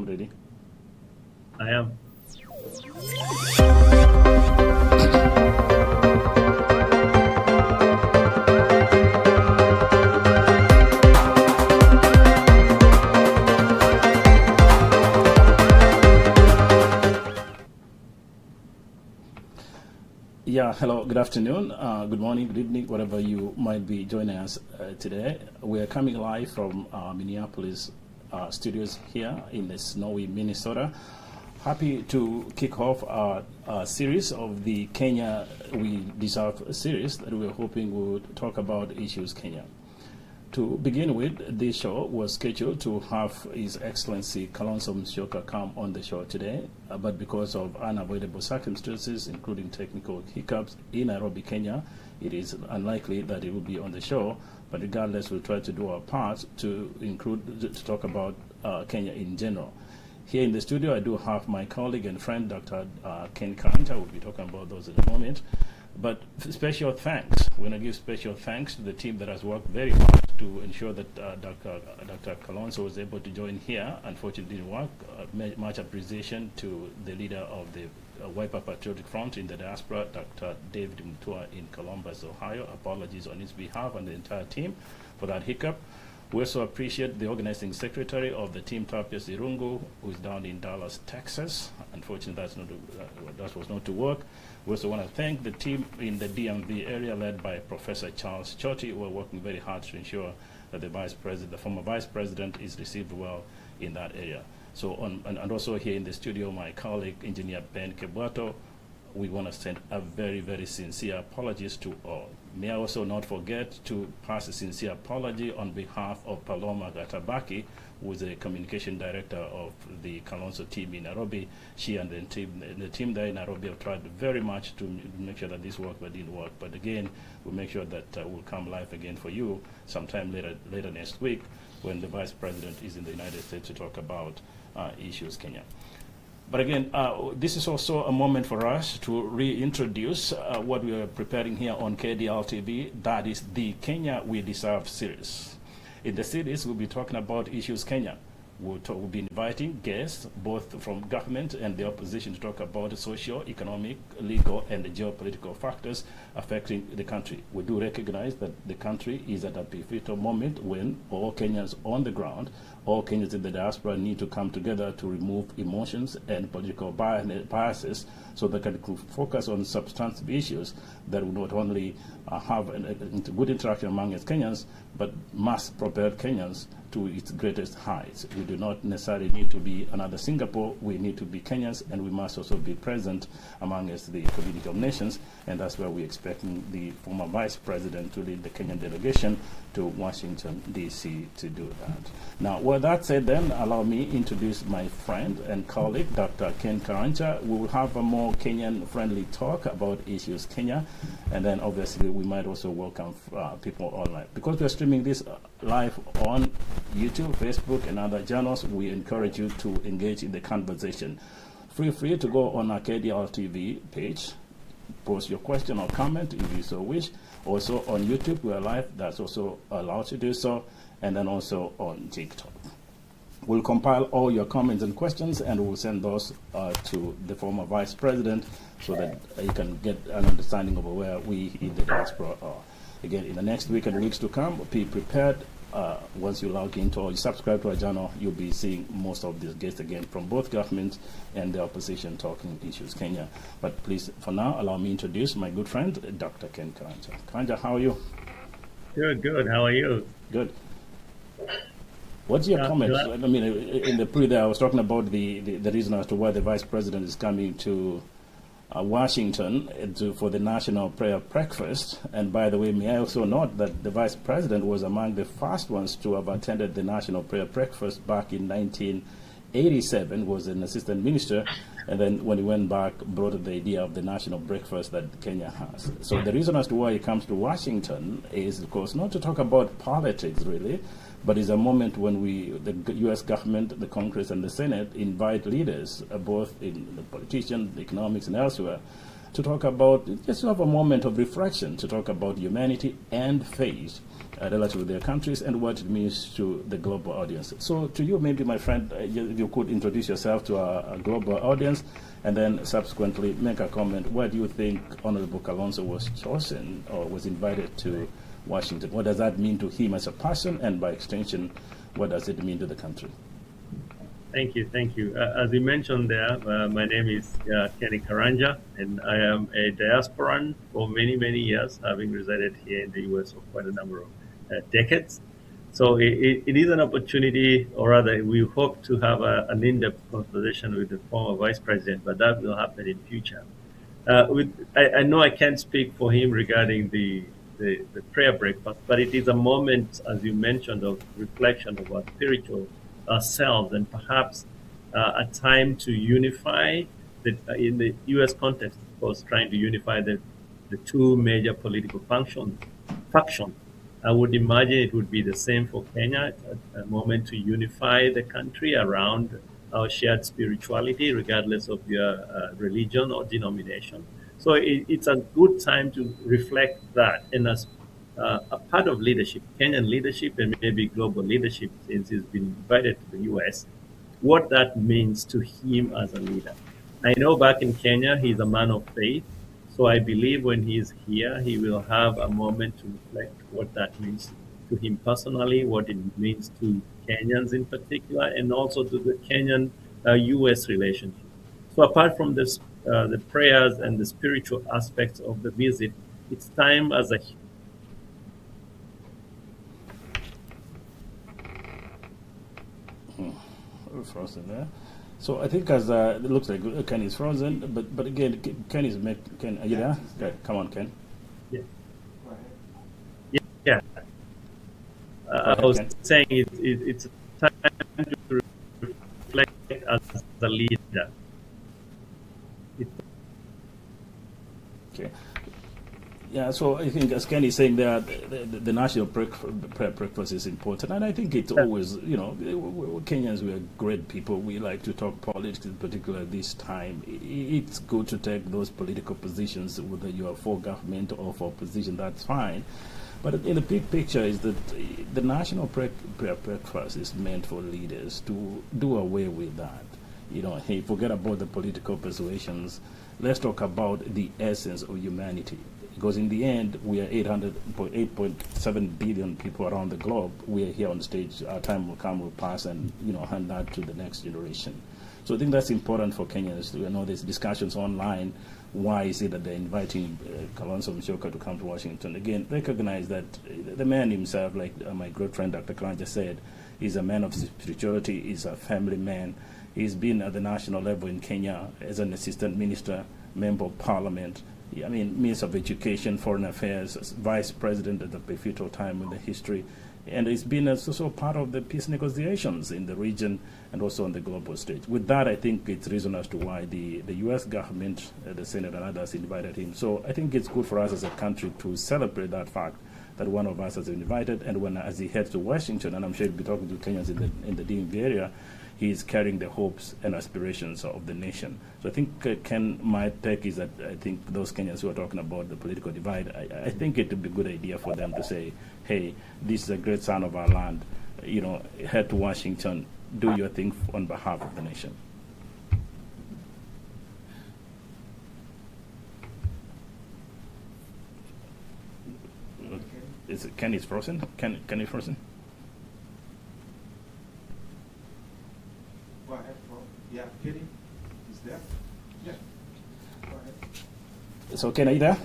I'm ready. I am. Yeah, hello, good afternoon, good morning, good evening, whatever you might be joining us today. We are coming live from Minneapolis studios here in the snowy Minnesota. Happy to kick off our series of the Kenya We Deserve series that we're hoping would talk about issues Kenya. To begin with, this show was scheduled to have His Excellency Kalonzo Musyoka come on the show today, but because of unavoidable circumstances, including technical hiccups in Nairobi, Kenya, it is unlikely that he will be on the show. But regardless, we'll try to do our part to talk about Kenya in general. Here in the studio, I do have my colleague and friend, Dr. Ken Karanja. We'll be talking about those in a moment. But special thanks. We're going to give special thanks to the team that has worked very hard to ensure that Dr. Kalonzo was able to join here. Unfortunately, it didn't work. Much appreciation to the leader of the Wiper Patriotic Front in the diaspora, Dr. David Mutua in Columbus, Ohio. Apologies on his behalf and the entire team for that hiccup. We also appreciate the organizing secretary of the team, Tapias Irungu, who is down in Dallas, Texas. Unfortunately, that was not to work. We also want to thank the team in the DMV area led by Professor Charles Choti, who are working very hard to ensure that the former vice president is received well in that area. So, and also here in the studio, my colleague, Engineer Ben Kebwato, we want to send a very, very sincere apologies to all. May I also not forget to pass a sincere apology on behalf of Paloma Gatabaki, who is the communication director of the Kalonzo team in Nairobi. She and the team there in Nairobi have tried very much to make sure that this worked, but didn't work. But again, we'll make sure that we'll come live again for you sometime later next week when the Vice President is in the United States to talk about issues Kenya. But again, this is also a moment for us to reintroduce what we are preparing here on KDRTV. That is the Kenya We Deserve series. In the series, we'll be talking about issues Kenya. We'll be inviting guests, both from government and the opposition, to talk about social, economic, legal, and the geopolitical factors affecting the country. We do recognize that the country is at a pivotal moment when all Kenyans on the ground, all Kenyans in the diaspora need to come together to remove emotions and political biases so they can focus on substantive issues that will not only have a good interaction among us Kenyans, but must propel Kenyans to its greatest heights. We do not necessarily need to be another Singapore. We need to be Kenyans, and we must also be present among us, the community of nations, and that's where we're expecting the former vice president to lead the Kenyan delegation to Washington, D.C. to do that. Now, with that said then, allow me to introduce my friend and colleague, Dr. Ken Karanja. We will have a more Kenyan-friendly talk about issues Kenya, and then obviously we might also welcome people online. Because we're streaming this live on YouTube, Facebook, and other channels, we encourage you to engage in the conversation. Feel free to go on our KDRTV page, post your question or comment if you so wish. Also on YouTube, we are live, that's also allowed to do so, and then also on TikTok. We'll compile all your comments and questions, and we'll send those to the former vice president so that you can get an understanding of where we in the diaspora are. Again, in the next week and weeks to come, be prepared. Once you log into or you subscribe to our channel, you'll be seeing most of these guests again from both government and the opposition talking issues Kenya. But please, for now, allow me to introduce my good friend, Dr. Ken Karanja. Karanja, how are you? Good. How are you? Good. What's your comment? I mean, in the pre there, I was talking about the reason as to why the vice president is coming to Washington for the National Prayer Breakfast. And by the way, may I also note that the vice president was among the first ones to have attended the National Prayer Breakfast back in 1987, was an assistant minister, and then when he went back, brought the idea of the national breakfast that Kenya has. So the reason as to why he comes to Washington is, of course, not to talk about politics, really, but it's a moment when the U.S. government, the Congress, and the Senate invite leaders, both in the politicians, the economics, and elsewhere, to talk about, just to have a moment of reflection, to talk about humanity and faith relative to their countries and what it means to the global audience. So to you, maybe, my friend, you could introduce yourself to our global audience and then subsequently make a comment. Why do you think Honorable Kalonzo was chosen or was invited to Washington? What does that mean to him as a person, and by extension, what does it mean to the country? Thank you, thank you. As you mentioned there, my name is Kenny Karanja, and I am a diasporan for many, many years, having resided here in the U.S. for quite a number of decades. So it is an opportunity, or rather, we hope to have an in-depth conversation with the former vice president, but that will happen in future. I know I can't speak for him regarding the prayer breakfast, but it is a moment, as you mentioned, of reflection of our spiritual selves, and perhaps a time to unify in the U.S. context, of course, trying to unify the two major political factions. I would imagine it would be the same for Kenya, a moment to unify the country around our shared spirituality, regardless of your religion or denomination. So it's a good time to reflect that. And as a part of leadership, Kenyan leadership, and maybe global leadership, since he's been invited to the U.S., what that means to him as a leader. I know back in Kenya, he's a man of faith. So I believe when he's here, he will have a moment to reflect what that means to him personally, what it means to Kenyans in particular, and also to the Kenyan-U.S. relationship. So apart from this, the prayers and the spiritual aspects of the visit, it's time as a frozen there. So I think as it looks like Ken is frozen, but again, Ken is Ken. Are you there? Okay, come on, Ken. Yeah. Yeah. I was saying it's time to reflect as a leader. Okay. Yeah, so I think as Ken is saying there, the national prayer breakfast is important, and I think it's always, Kenyans, we are great people. We like to talk politics, in particular this time. It's good to take those political positions, whether you are for government or for opposition, that's fine. But in the big picture is that the national prayer breakfast is meant for leaders to do away with that. Hey, forget about the political persuasions. Let's talk about the essence of humanity. Because in the end, we are 8.7 billion people around the globe. We are here on stage. Our time will come, will pass, and hand that to the next generation. So I think that's important for Kenyans. There's discussions online. Why is it that they're inviting Kalonzo Musyoka to come to Washington? Again, recognize that the man himself, like my good friend Dr. Karanja said, is a man of spirituality. He's a family man. He's been at the national level in Kenya as an assistant minister, member of parliament. Minister of Education, Foreign Affairs, Vice President at the pivotal time in the history, and he's been also part of the peace negotiations in the region and also on the global stage. With that, I think it's reason as to why the U.S. government, the Senate and others invited him. So I think it's good for us as a country to celebrate that fact that one of us has been invited, and as he heads to Washington, and I'm sure he'll be talking to Kenyans in the DMV area, he is carrying the hopes and aspirations of the nation. So I think, Ken, my take is that I think those Kenyans who are talking about the political divide, I think it would be a good idea for them to say, hey, this is a great son of our land, head to Washington, do your thing on behalf of the nation. Ken is frozen? Ken is frozen? Go ahead, bro. Yeah, Kenny is there. Yeah. Go ahead. So Ken, are you there?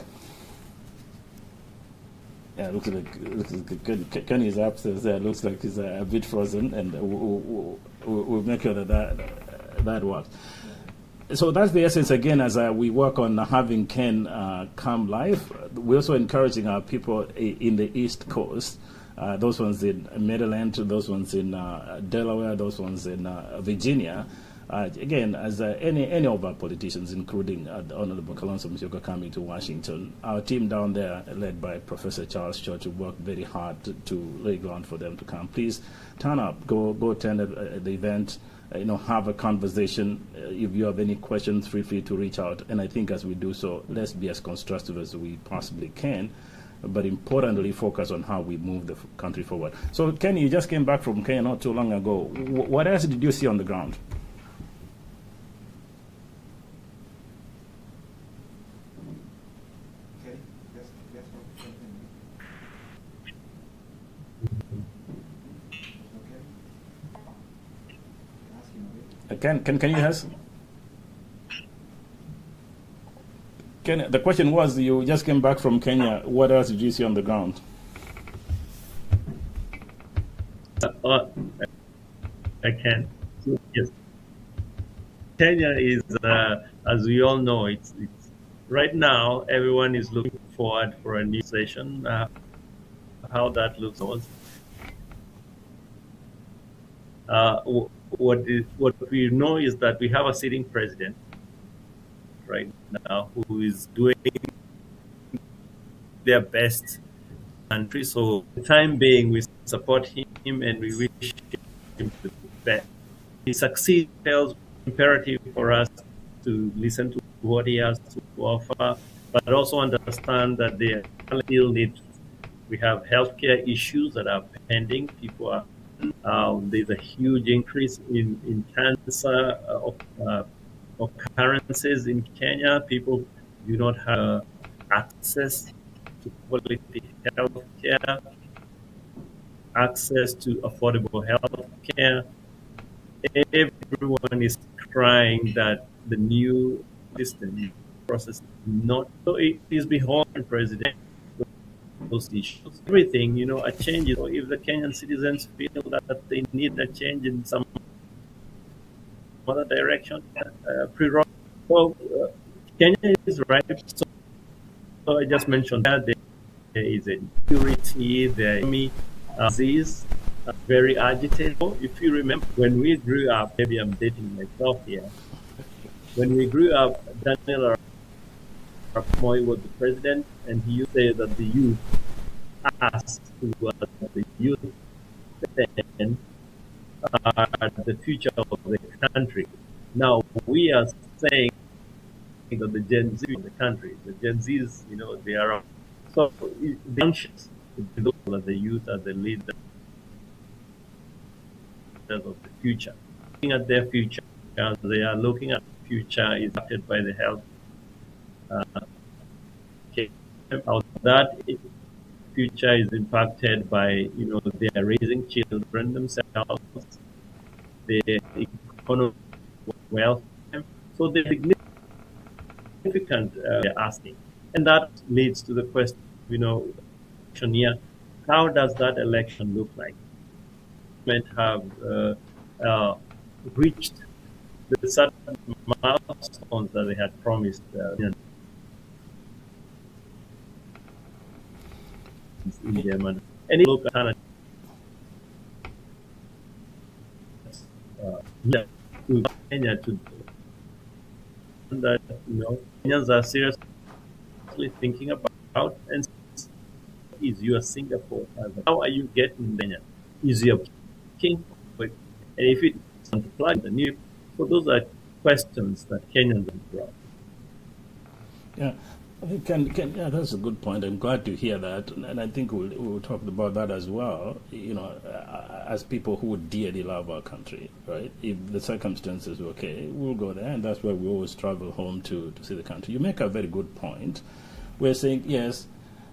Yeah, looks like Kenny is upstairs there. Looks like he's a bit frozen, and we'll make sure that works. So that's the essence again as we work on having Ken come live. We're also encouraging our people in the East Coast, those ones in Maryland, those ones in Delaware, those ones in Virginia. Again, as any of our politicians, including Honorable Kalonzo Musyoka coming to Washington, our team down there, led by Professor Charles Church, will work very hard to lay ground for them to come. Please turn up, go attend the event. Have a conversation. If you have any questions, feel free to reach out. And I think as we do so, let's be as constructive as we possibly can. but importantly focus on how we move the country forward. So Kenny, you just came back from Kenya not too long ago. What else did you see on the ground? Okay, yes, okay. Can you hear us? The question was, you just came back from Kenya. What else did you see on the ground? I can. Yes. Kenya is, as we all know, it's right now everyone is looking forward for a new session. How that looks was. What we know is that we have a sitting president right now who is doing their best country. So for the time being, we support him and we wish him the best. He succeeds, it's imperative for us to listen to what he has to offer, but also understand that they still need. We have healthcare issues that are pending. People are there's a huge increase in cancer occurrences in Kenya. People do not have access to quality health care, access to affordable health care. Everyone is crying that the new system process is not, so it is behind the president. Those issues, everything, a change. So if the Kenyan citizens feel that they need a change in some other direction, Kenya is right. So I just mentioned that there is a security, the enemy disease, very agitated. If you remember, when we grew up, maybe I'm dating myself here. When we grew up, Daniel Moi was the president, and he used to say that the youth asked to the youth then are the future of the country. Now we are saying that the Gen Z of the country, the Gen Zs, they are so anxious to look at the youth as the leaders of the future. Looking at their future, they are looking at the future is affected by the health. That future is impacted by they are raising children themselves, the economic wealth, so the significant they're asking, and that leads to the question, here, how does that election look like? Have reached the certain milestones that they had promised. In them, and any local kind to Kenya to that Kenyans are seriously thinking about, and is your Singapore? How are you getting Kenya? Is your king? And if it doesn't apply the new, so those are questions that Kenyans have brought. Yeah. I think yeah, that's a good point. I'm glad to hear that, and I think we'll talk about that as well. As people who dearly love our country, right? If the circumstances are okay, we'll go there, and that's why we always travel home to see the country. You make a very good point. We're saying yes.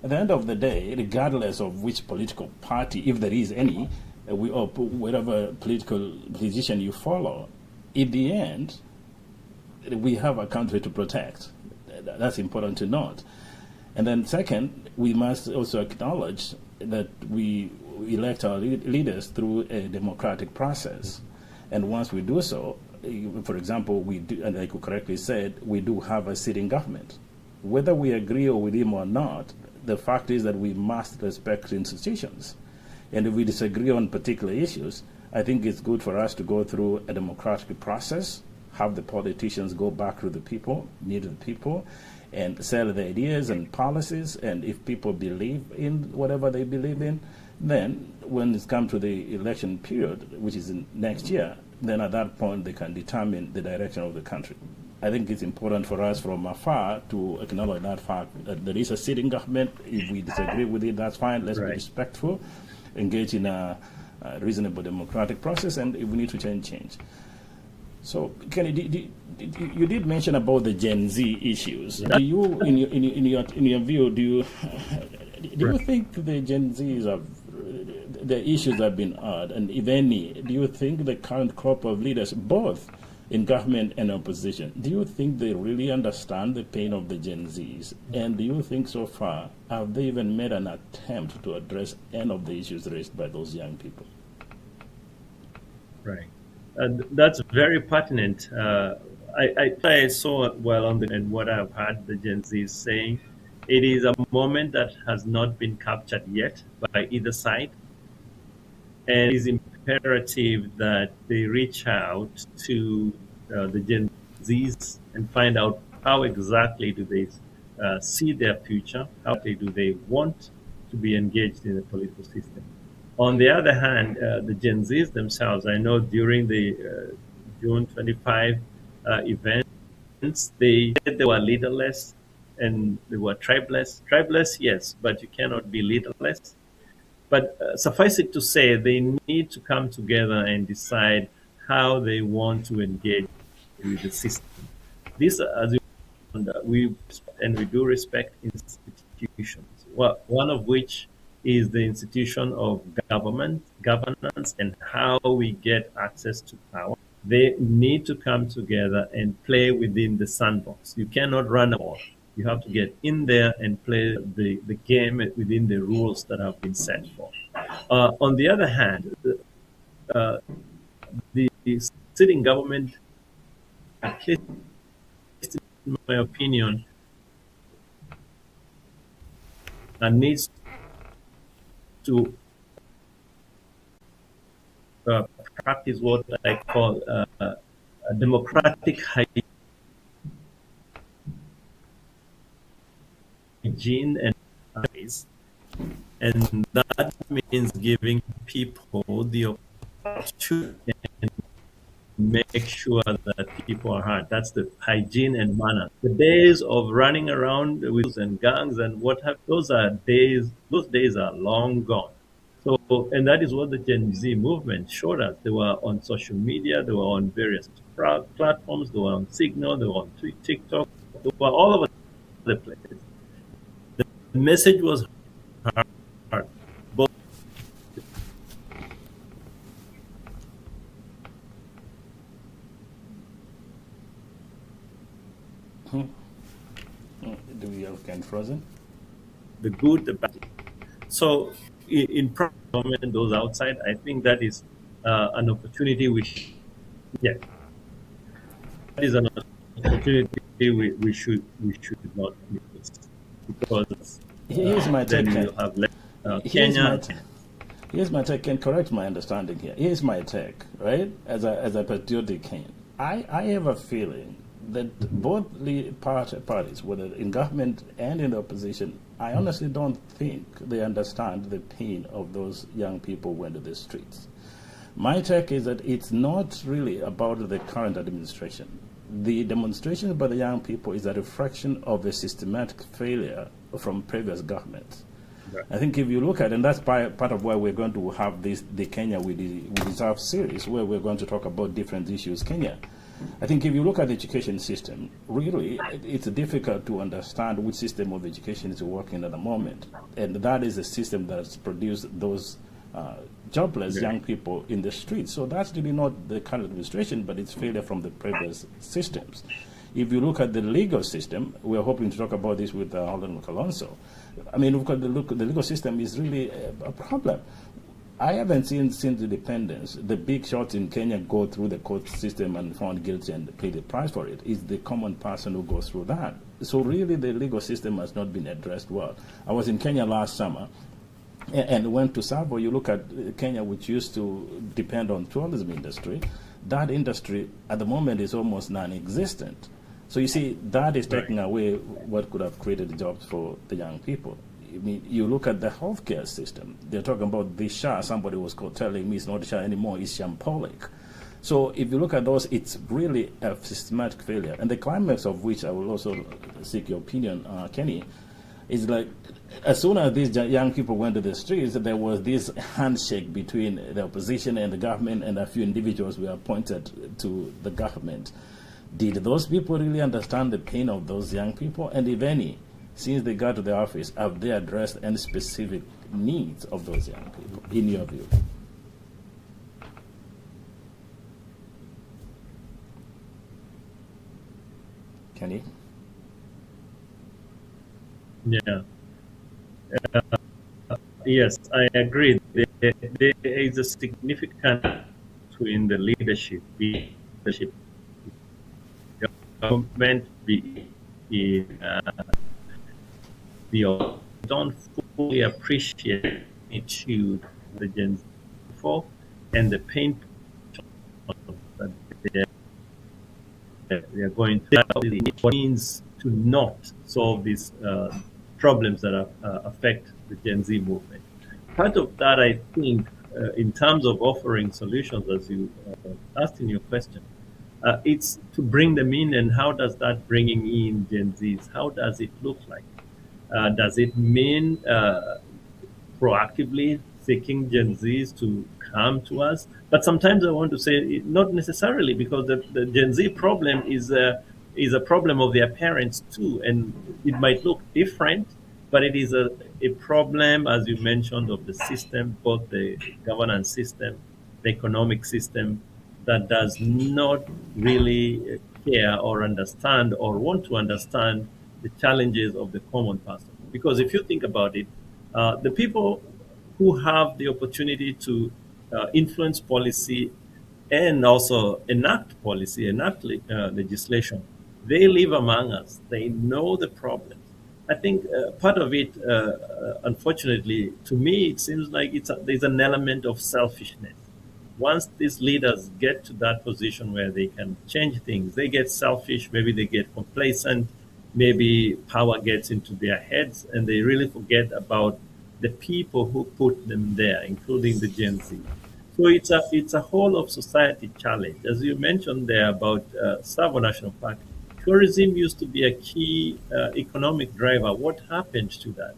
At the end of the day, regardless of which political party, if there is any, or whatever political position you follow, in the end, we have a country to protect. That's important to note. And then second, we must also acknowledge that we elect our leaders through a democratic process. And once we do so, for example, we do, and like you correctly said, we do have a sitting government. Whether we agree with him or not, the fact is that we must respect institutions. And if we disagree on particular issues, I think it's good for us to go through a democratic process, have the politicians go back to the people, meet the people, and sell the ideas and policies. And if people believe in whatever they believe in, then when it's come to the election period, which is in next year, then at that point they can determine the direction of the country. I think it's important for us from afar to acknowledge that fact that there is a sitting government. If we disagree with it, that's fine. Let's be respectful, engage in a reasonable democratic process, and if we need to change. So, Kenny, you did mention about the Gen Z issues. Do you, in your view, do you think the Gen Zs have the issues have been odd, and if any, do you think the current crop of leaders, both in government and opposition, do you think they really understand the pain of the Gen Zs? And do you think so far have they even made an attempt to address any of the issues raised by those young people? Right. That's very pertinent. I saw well on and what I've heard the Gen Z saying. It is a moment that has not been captured yet by either side, and it is imperative that they reach out to the Gen Zs and find out how exactly do they see their future, how do they want to be engaged in the political system. On the other hand, the Gen Zs themselves, I know during the June 25 events, they said they were leaderless and they were tribeless. Tribeless, yes, but you cannot be leaderless. But suffice it to say, they need to come together and decide how they want to engage with the system. This, as we do respect institutions. Well, one of which is the institution of governance, and how we get access to power. They need to come together and play within the sandbox. You cannot run a ball. You have to get in there and play the game within the rules that have been set for. On the other hand, the sitting government, at least in my opinion, needs to practice what I call a democratic hygiene and that means giving people the opportunity and make sure that people are heard. That's the hygiene and manner. The days of running around with and gangs and what have those days are long gone. So, and that is what the Gen Z movement showed us. They were on social media, they were on various platforms, they were on Signal, they were on TikTok, they were all over the place. The message was hard. Both Do we have Ken frozen? the good, the bad. So in government, those outside, I think that is an opportunity that is an opportunity we should not miss, because here's my take. Then you'll have Kenya. Here's my take. Can correct my understanding here. Here's my take, right? As a patriotic Kenyan, I have a feeling that both parties, whether in government and in the opposition, I honestly don't think they understand the pain of those young people who went to the streets. My take is that it's not really about the current administration. The demonstration by the young people is a reflection of a systematic failure from previous governments. Right. I think if you look at it, and that's part of why we're going to have the Kenya We Deserve series, where we're going to talk about different issues Kenya. I think if you look at the education system, really, it's difficult to understand which system of education is working at the moment. And that is the system that's produced those jobless young people in the streets. So that's really not the current administration, but it's failure from the previous systems. If you look at the legal system, we're hoping to talk about this with Alden Kalonzo. I mean, the legal system is really a problem. I haven't seen since independence the big shots in Kenya go through the court system and found guilty and pay the price for it. It's the common person who goes through that. So really the legal system has not been addressed well. I was in Kenya last summer and went to Savo. You look at Kenya, which used to depend on tourism industry. That industry at the moment is almost non-existent. So you see, that is taking away what could have created jobs for the young people. I mean, you look at the healthcare system. They're talking about the SHA. Somebody was telling me it's not SHA anymore, it's shambolic. So if you look at those, it's really a systematic failure. And the climax of which I will also seek your opinion, Kenny, is like as soon as these young people went to the streets, there was this handshake between the opposition and the government, and a few individuals were appointed to the government. Did those people really understand the pain of those young people? And if any, since they got to the office, have they addressed any specific needs of those young people, in your view? Kenny? Yeah. Yes, I agree. There is a significant between the leadership, government, the don't fully appreciate to the Gen Z for and the pain that they are going through. What means to not solve these problems that affect the Gen Z movement. Part of that, I think, in terms of offering solutions, as you asked in your question, it's to bring them in, and how does that bringing in Gen Zs, how does it look like? Does it mean proactively seeking Gen Zs to come to us? But sometimes I want to say not necessarily, because the Gen Z problem is a problem of their parents too, and it might look different, but it is a problem, as you mentioned, of the system, both the governance system, the economic system, that does not really care or understand or want to understand the challenges of the common person. Because if you think about it, the people who have the opportunity to influence policy and also enact policy, enact legislation, they live among us. They know the problems. I think part of it, unfortunately, to me, it seems like there's an element of selfishness. Once these leaders get to that position where they can change things, they get selfish, maybe they get complacent, maybe power gets into their heads, and they really forget about the people who put them there, including the Gen Z. So it's a whole of society challenge. As you mentioned there about Tsavo National Park, tourism used to be a key economic driver. What happened to that?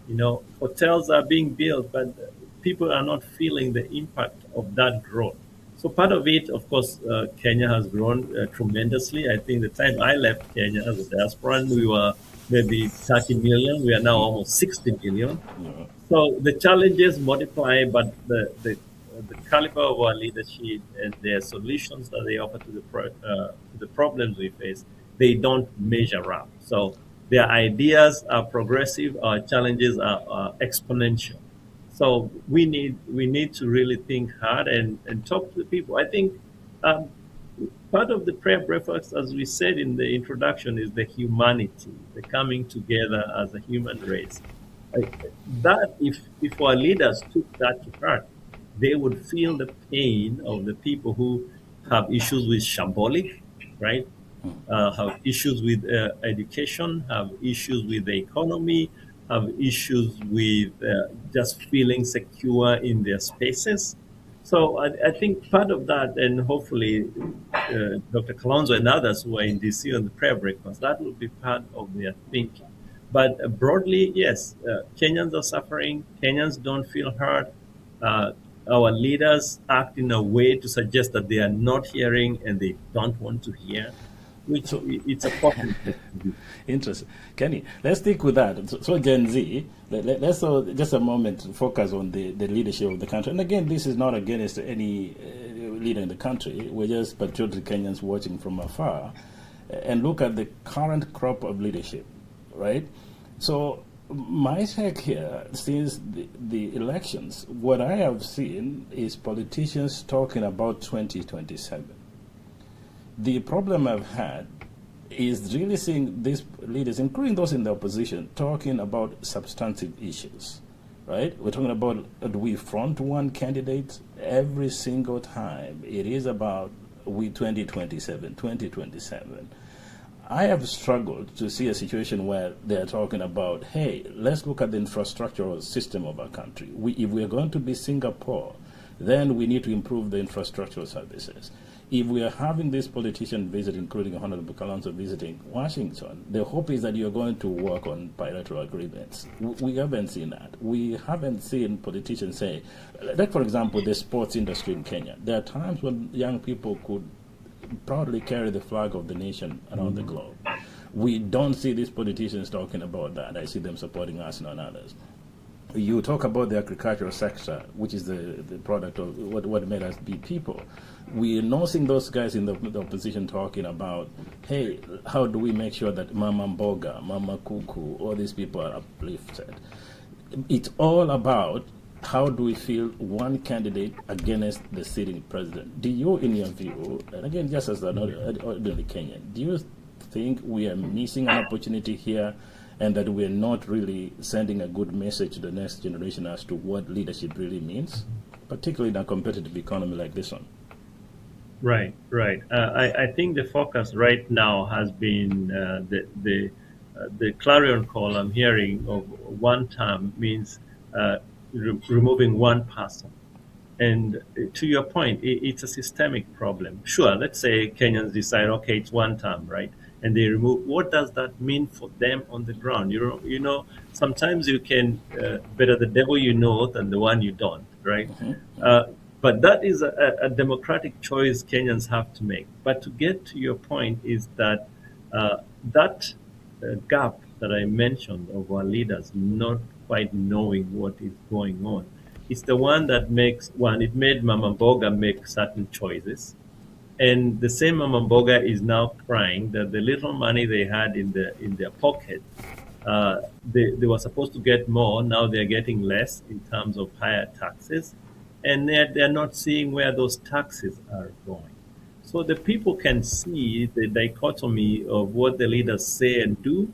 You know, hotels are being built, but people are not feeling the impact of that growth. So part of it, of course, Kenya has grown tremendously. I think the time I left Kenya as a diasporan, we were maybe 30 million. We are now almost 60 million. Yeah. So the challenges multiply, but the caliber of our leadership and their solutions that they offer to the problems we face, they don't measure up. So their ideas are progressive, our challenges are exponential. So we need to really think hard and talk to the people. I think part of the prayer breakfast, as we said in the introduction, is the humanity, the coming together as a human race. That if our leaders took that to heart, they would feel the pain of the people who have issues with shambolic, right? Have issues with education, have issues with the economy, have issues with just feeling secure in their spaces. So I think part of that, and hopefully Dr. Kalonzo and others who are in DC on the prayer breakfast, that will be part of their thinking. But broadly, yes, Kenyans are suffering. Kenyans don't feel heard. Our leaders act in a way to suggest that they are not hearing and they don't want to hear, which it's a problem. Interesting. Kenny, let's stick with that. So Gen Z, let's just a moment focus on the leadership of the country. And again, this is not against any leader in the country. We're just patriotic Kenyans watching from afar and look at the current crop of leadership, right? So my take here, since the elections, what I have seen is politicians talking about 2027. The problem I've had is really seeing these leaders, including those in the opposition, talking about substantive issues, right? We're talking about, do we front one candidate every single time? It is about 2027. I have struggled to see a situation where they're talking about, hey, let's look at the infrastructural system of our country. If we're going to be Singapore, then we need to improve the infrastructural services. if we are having this politician visit, including Honorable Kalonzo visiting Washington, the hope is that you're going to work on bilateral agreements. We haven't seen that. We haven't seen politicians say, like for example, the sports industry in Kenya. There are times when young people could proudly carry the flag of the nation around the globe. We don't see these politicians talking about that. I see them supporting us and others. You talk about the agricultural sector, which is the product of what made us be people. We're not seeing those guys in the opposition talking about, hey, how do we make sure that Mama Mboga, Mama Kuku, all these people are uplifted? It's all about how do we feel one candidate against the sitting president. Do you, in your view, and again, just as an ordinary Kenyan, do you think we are missing an opportunity here and that we're not really sending a good message to the next generation as to what leadership really means, particularly in a competitive economy like this one? Right. I think the focus right now has been the clarion call I'm hearing of one term means removing one person. And to your point, it's a systemic problem. Sure, let's say Kenyans decide, okay, it's one term, right? And they remove. What does that mean for them on the ground? You know, sometimes you can better the devil you know than the one you don't, right? Mm-hmm. But that is a democratic choice Kenyans have to make. But to get to your point is that that gap that I mentioned of our leaders not quite knowing what is going on, it's the one that it made Mama Mboga make certain choices. And the same Mama Mboga is now crying that the little money they had in their pocket, they were supposed to get more. Now they're getting less in terms of higher taxes, and they're not seeing where those taxes are going. So the people can see the dichotomy of what the leaders say and do,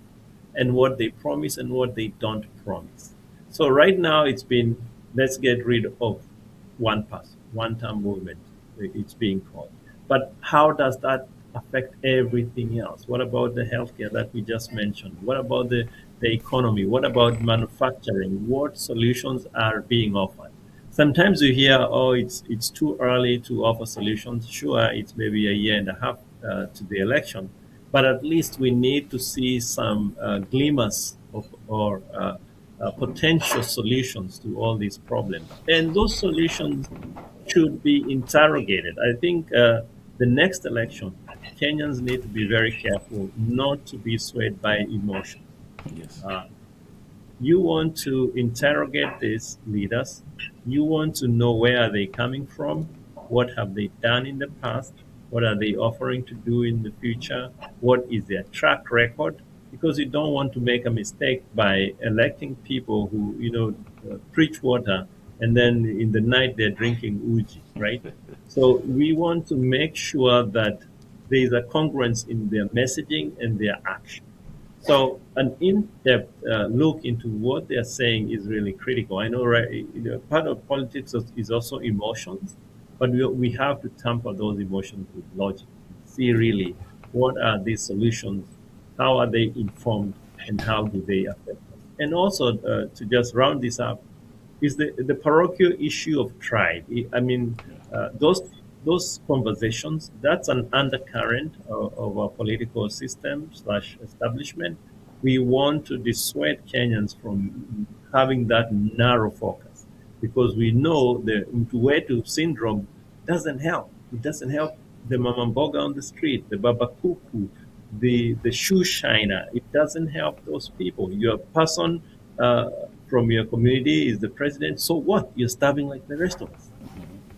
and what they promise and what they don't promise. So right now it's been, let's get rid of one person, one-term movement, it's being called. But how does that affect everything else? What about the healthcare that we just mentioned? What about the economy? What about manufacturing? What solutions are being offered? Sometimes you hear, oh, it's too early to offer solutions. Sure, it's maybe a year and a half to the election, but at least we need to see some glimmers of or potential solutions to all these problems. And those solutions should be interrogated. I think the next election, Kenyans need to be very careful not to be swayed by emotion. Yes. You want to interrogate these leaders. You want to know where are they coming from, what have they done in the past, what are they offering to do in the future, what is their track record, because you don't want to make a mistake by electing people who, preach water, and then in the night they're drinking uji, right? So we want to make sure that there is a congruence in their messaging and their action. So an in-depth look into what they're saying is really critical. I know, right? Part of politics is also emotions, but we have to temper those emotions with logic. See really what are these solutions, how are they informed, and how do they affect us. And also, to just round this up, is the parochial issue of tribe. I mean, those conversations, that's an undercurrent of our political system / establishment. We want to dissuade Kenyans from having that narrow focus, because we know the Mtuwetu syndrome doesn't help. It doesn't help the Mama Mboga on the street, the Baba Kuku, the shoe shiner. It doesn't help those people. Your person from your community is the president. So what? You're starving like the rest of us.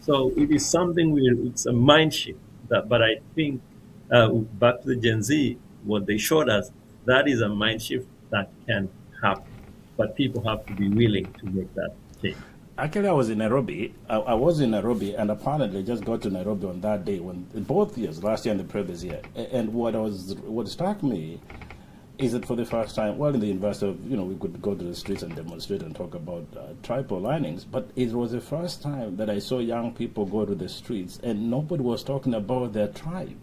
So it is something it's a mind shift. But I think back to the Gen Z, what they showed us, that is a mind shift that can happen. But people have to be willing to make that change. Actually, I was in Nairobi. I was in Nairobi, and apparently just got to Nairobi on that day, when both years, last year and the previous year. And what struck me is that for the first time, well, in the university, we could go to the streets and demonstrate and talk about tribal linings, but it was the first time that I saw young people go to the streets and nobody was talking about their tribe.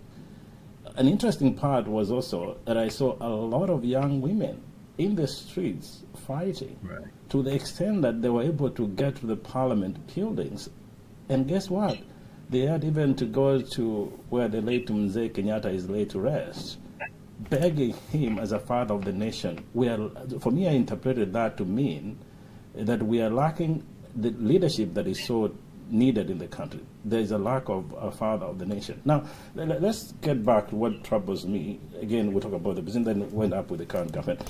An interesting part was also that I saw a lot of young women in the streets fighting, right, to the extent that they were able to get to the parliament buildings. And guess what? They had even to go to where the late Mzee Kenyatta is laid to rest, begging him as a father of the nation. For me, I interpreted that to mean that we are lacking the leadership that is so needed in the country. There is a lack of a father of the nation. Now, let's get back to what troubles me. Again, we talk about the president, then went up with the current government.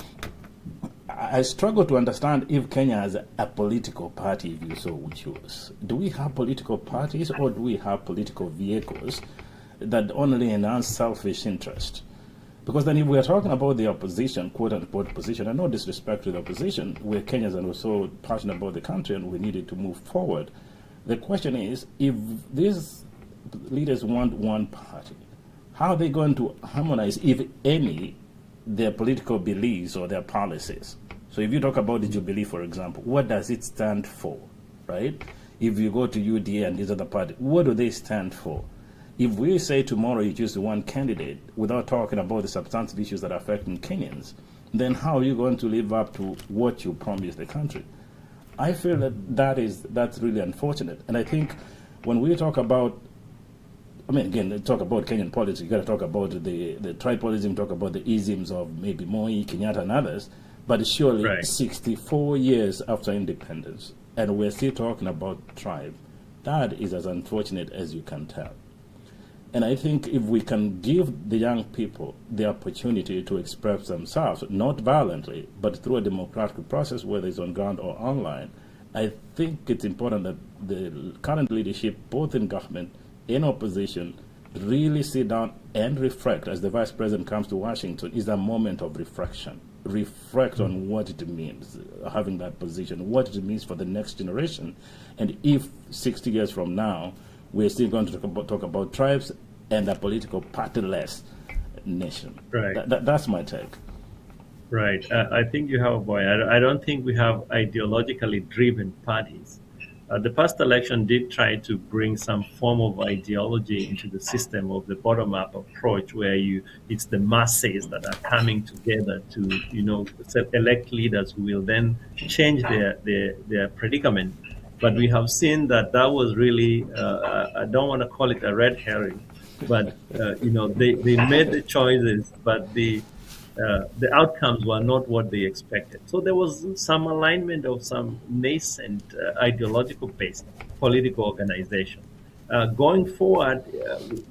I struggle to understand if Kenya has a political party, if you so choose. Do we have political parties, or do we have political vehicles that only enhance selfish interest? Because then if we're talking about the opposition, quote-unquote opposition, and no disrespect to the opposition, we're Kenyans and we're so passionate about the country and we needed to move forward. The question is, if these leaders want one party, how are they going to harmonize, if any, their political beliefs or their policies? So if you talk about the Jubilee, for example, what does it stand for, right? If you go to UDA and these other parties, what do they stand for? If we say tomorrow you choose one candidate without talking about the substantive issues that are affecting Kenyans, then how are you going to live up to what you promised the country? I feel that that's really unfortunate. And I think when we talk about, again, talk about Kenyan politics, you got to talk about the tribalism, talk about the isms of maybe Moi, Kenyatta, and others. But surely, right, 64 years after independence, and we're still talking about tribe, that is as unfortunate as you can tell. And I think if we can give the young people the opportunity to express themselves, not violently, but through a democratic process, whether it's on ground or online, I think it's important that the current leadership, both in government and opposition, really sit down and reflect. As the Vice President comes to Washington, is a moment of reflection. Reflect on what it means, having that position, what it means for the next generation. And if 60 years from now, we're still going to talk about tribes and a political partyless nation. Right. That's my take. Right. I think you have a point. I don't think we have ideologically driven parties. The past election did try to bring some form of ideology into the system of the bottom-up approach, where it's the masses that are coming together to elect leaders who will then change their predicament. But we have seen that was really, I don't want to call it a red herring, but they made the choices, but the outcomes were not what they expected. So there was some alignment of some nascent ideological-based political organization. Going forward,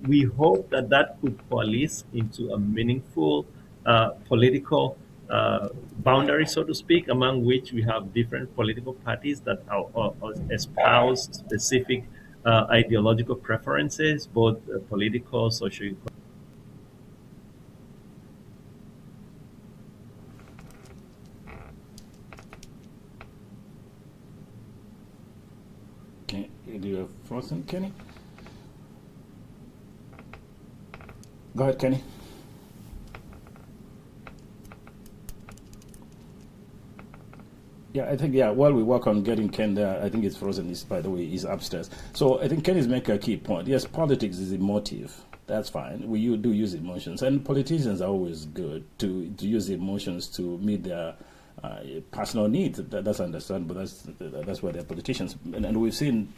we hope that could coalesce into a meaningful political boundary, so to speak, among which we have different political parties that espouse specific ideological preferences, both political, social. Okay, do you have frozen, Kenny? Go ahead, Kenny. Yeah, I think, while we work on getting Ken there, I think it's frozen, by the way, is upstairs. So I think Ken is making a key point. Yes, politics is emotive. That's fine. We do use emotions. And politicians are always good to use emotions to meet their personal needs. That's understandable. That's why they're politicians. And we've seen,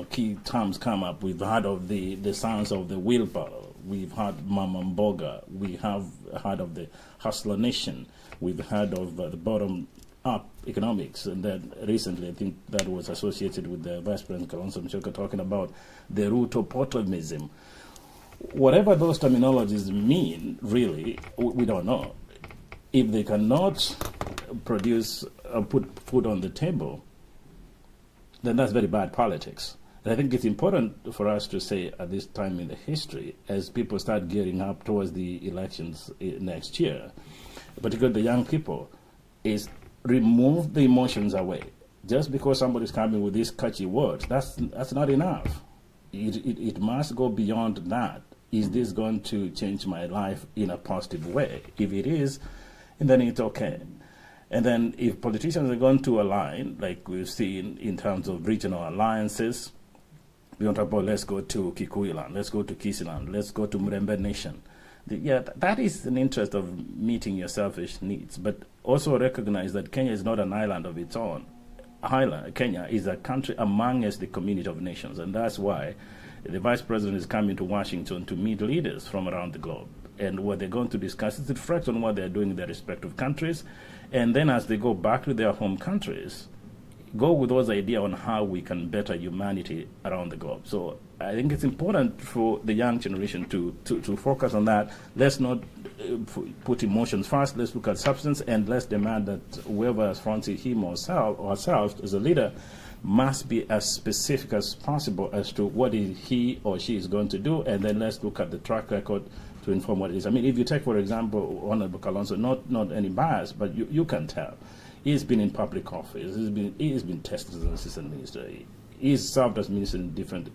key terms come up. We've heard of the sounds of the wheelbarrow. We've heard Mama Mboga. We have heard of the hustler nation. We've heard of the bottom-up economics. And then recently, I think that was associated with the Vice President Kalonzo Musyoka talking about the Rutopotomism. Whatever those terminologies mean, really, we don't know. If they cannot produce put food on the table, then that's very bad politics. And I think it's important for us to say at this time in the history, as people start gearing up towards the elections next year, particularly the young people, is remove the emotions away. Just because somebody's coming with these catchy words, that's not enough. It must go beyond that. Is this going to change my life in a positive way? If it is, then it's okay. And then if politicians are going to align, like we've seen in terms of regional alliances, we don't talk about let's go to Kikuyu land, let's go to Kisiland, let's go to Mrembe Nation. That is an interest of meeting your selfish needs, but also recognize that Kenya is not an island of its own. Kenya is a country amongst the community of nations, and that's why The vice president is coming to Washington to meet leaders from around the globe. And what they're going to discuss is reflect on what they're doing in their respective countries. And then as they go back to their home countries, go with those ideas on how we can better humanity around the globe. So I think it's important for the young generation to focus on that. Let's not put emotions first. Let's look at substance, and let's demand that whoever fronts him or herself as a leader must be as specific as possible as to what he or she is going to do, and then let's look at the track record to inform what it is. I mean, if you take, for example, Honorable Kalonzo, not any bias, but you can tell. He's been in public office. He's been tested as an assistant minister. He's served as minister in different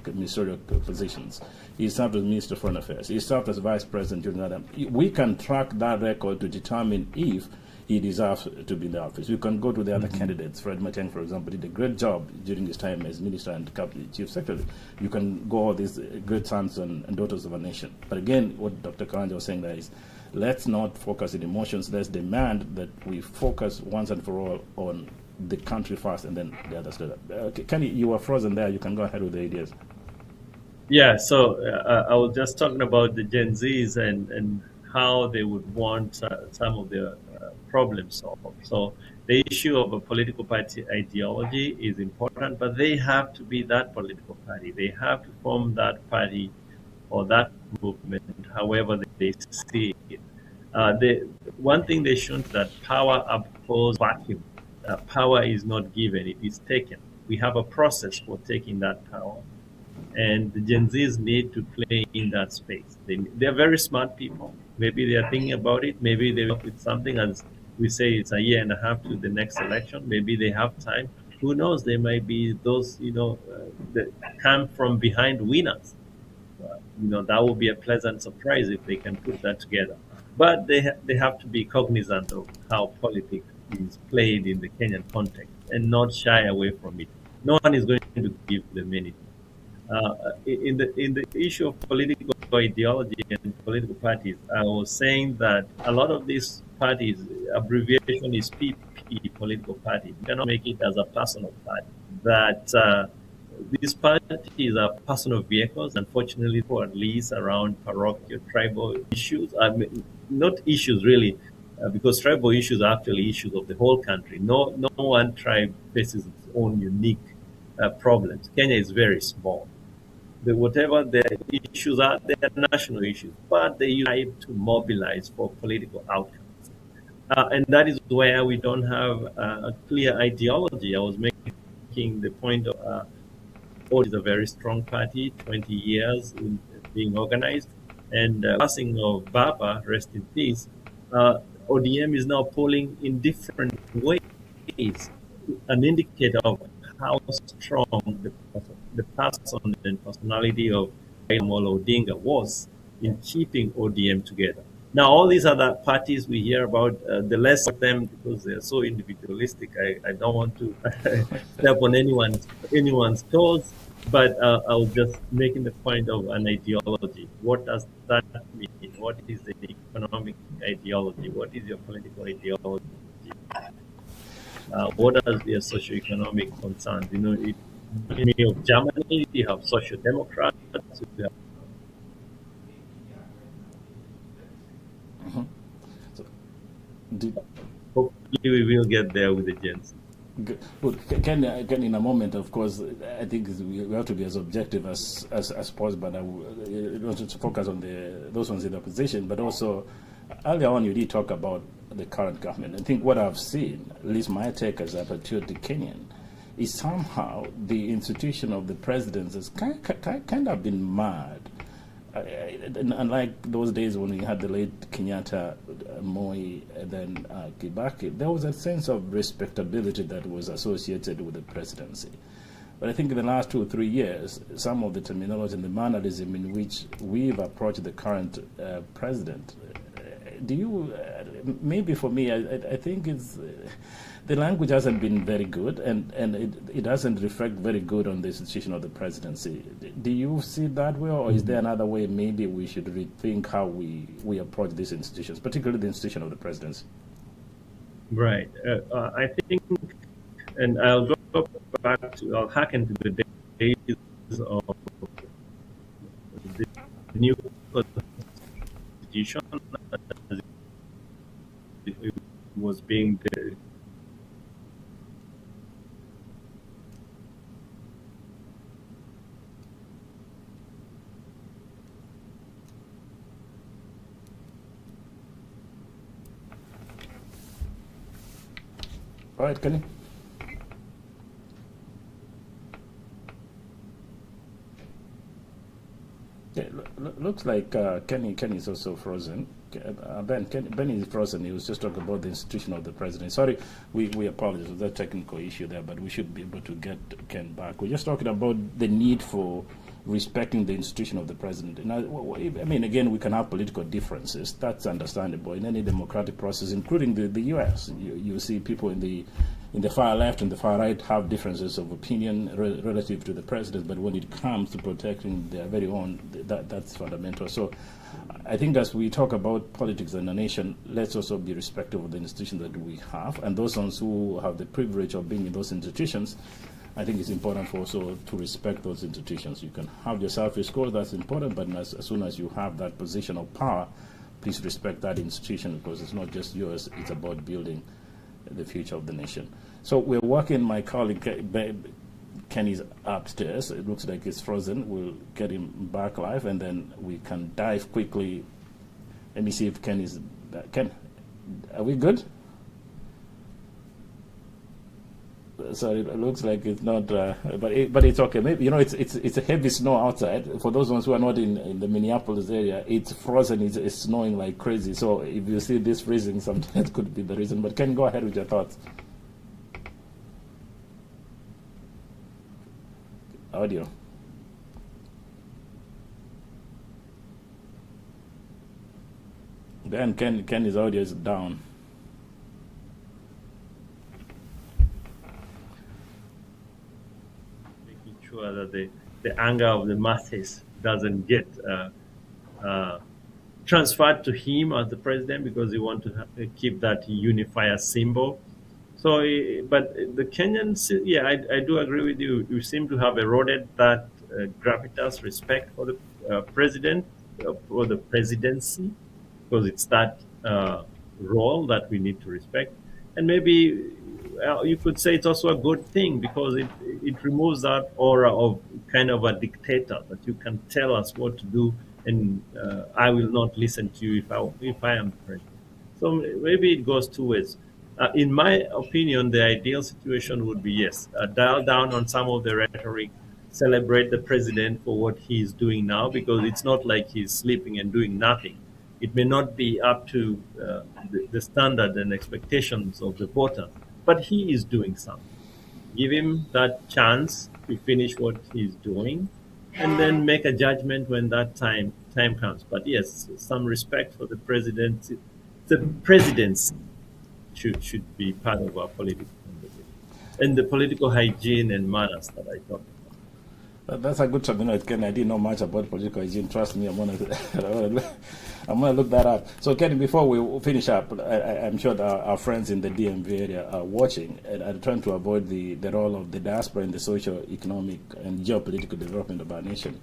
ministerial positions. He served as Minister of Foreign Affairs. He served as Vice President during that time. We can track that record to determine if he deserves to be in the office. We can go to the other candidates. Fred Matiang'i, for example, did a great job during his time as Minister and Chief Secretary. You can go all these great sons and daughters of a nation. But again, what Dr. Karanja was saying there is, let's not focus on emotions. Let's demand that we focus once and for all on the country first and then the others later. Kenny, you were frozen there. You can go ahead with the ideas. Yeah, so I was just talking about the Gen Zs and how they would want some of their problems solved. So the issue of a political party ideology is important, but they have to be that political party. They have to form that party or that movement, however they see it. One thing they showed that power abhors vacuum. Power is not given, it is taken. We have a process for taking that power. And the Gen Zs need to play in that space. They're very smart people. Maybe they're thinking about it. Maybe they work with something, as we say, it's a year and a half to the next election. Maybe they have time. Who knows? They might be those, that come from behind winners. That would be a pleasant surprise if they can put that together. But they have to be cognizant of how politics is played in the Kenyan context and not shy away from it. No one is going to give them anything. In the issue of political ideology and political parties, I was saying that a lot of these parties, abbreviation is PP, political party. You cannot make it as a personal party. That these parties are personal vehicles, unfortunately, for at least around parochial, tribal issues. I mean, not issues really, because tribal issues are actually issues of the whole country. No one tribe faces its own unique problems. Kenya is very small. Whatever the issues are, they are national issues, but they unite to mobilize for political outcomes. And that is where we don't have a clear ideology. I was making the point of ODM is a very strong party, 20 years in being organized, and passing of Baba, rest in peace, ODM is now polling in different ways, an indicator of how strong the person and personality of Amolo Odinga was in keeping ODM together. Now, all these other parties we hear about, the less of them, because they're so individualistic, I don't want to step on anyone's toes, but I was just making the point of an ideology. What does that mean? What is the economic ideology? What is your political ideology? What are their socioeconomic concerns? In of Germany, you have social democrats. Hopefully, we will get there with the Gens. Well, can in a moment, of course, I think we have to be as objective as possible. But I want to focus on those ones in the opposition, but also earlier on you did talk about the current government. I think what I've seen, at least my take as a patriotic Kenyan, is somehow the institution of the presidency has kind of been mad. Unlike those days when we had the late Kenyatta, Moi, and then Kibaki, there was a sense of respectability that was associated with the presidency. But I think in the last 2 or 3 years, some of the terminology and the mannerism in which we've approached the current president, do you, maybe for me, I think it's, the language hasn't been very good, and it doesn't reflect very good on the institution of the presidency. Do you see it that way, or is there another way maybe we should rethink how we approach these institutions, particularly the institution of the presidency? Right. I think, and I'll go back to, I'll hack into the days of institution as it was being All right, Kenny. Yeah, looks like Kenny is also frozen. Ben is frozen. He was just talking about the institution of the president. Sorry, we apologize for that technical issue there, but we should be able to get Ken back. We're just talking about the need for respecting the institution of the president. And I mean, again, we can have political differences. That's understandable in any democratic process, including the U.S. You see people in the far left and the far right have differences of opinion relative to the president, but when it comes to protecting their very own, that's fundamental. So I think as we talk about politics in a nation, let's also be respectful of the institutions that we have, and those ones who have the privilege of being in those institutions. I think it's important for also to respect those institutions. You can have your selfish goals, that's important, but as soon as you have that position of power, please respect that institution, because it's not just yours, it's about building the future of the nation. So we're working, my colleague Kenny's upstairs. It looks like he's frozen. We'll get him back live, and then we can dive quickly. Let me see if Ken is back. Ken, are we good? Sorry, it looks like it's not, but it's okay. Maybe, it's a heavy snow outside. For those ones who are not in the Minneapolis area, it's frozen. It's snowing like crazy. So if you see this freezing, sometimes could be the reason. But Ken, go ahead with your thoughts. Audio. Then Ken's audio is down. That the anger of the masses doesn't get transferred to him as the president, because he wants to keep that unifier symbol. So, but the Kenyans, yeah, I do agree with you. You seem to have eroded that gravitas respect for the president, for the presidency, because it's that role that we need to respect. And maybe you could say it's also a good thing, because it removes that aura of kind of a dictator, that you can tell us what to do, and I will not listen to you if I am the president. So maybe it goes two ways. In my opinion, the ideal situation would be, yes, dial down on some of the rhetoric, celebrate the president for what he is doing now, because it's not like he's sleeping and doing nothing. It may not be up to the standard and expectations of the voter, but he is doing something. Give him that chance to finish what he's doing, and then make a judgment when that time comes. But yes, some respect for the president. The presidency should be part of our political conversation, and the political hygiene and manners that I talked about. That's a good terminology, Ken. I didn't know much about political hygiene. Trust me, I'm gonna look that up. So, Ken, before we finish up, I'm sure that our friends in the DMV area are watching, and I'm trying to avoid the role of the diaspora in the social, economic, and geopolitical development of our nation.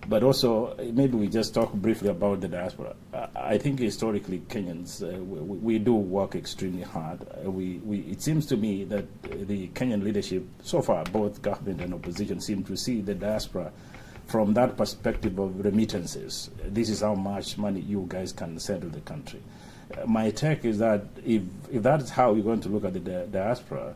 But also, maybe we just talk briefly about the diaspora. I think historically, Kenyans, we do work extremely hard. It seems to me that the Kenyan leadership, so far, both government and opposition, seem to see the diaspora from that perspective of remittances. This is how much money you guys can send to the country. My take is that if that is how you're going to look at the diaspora,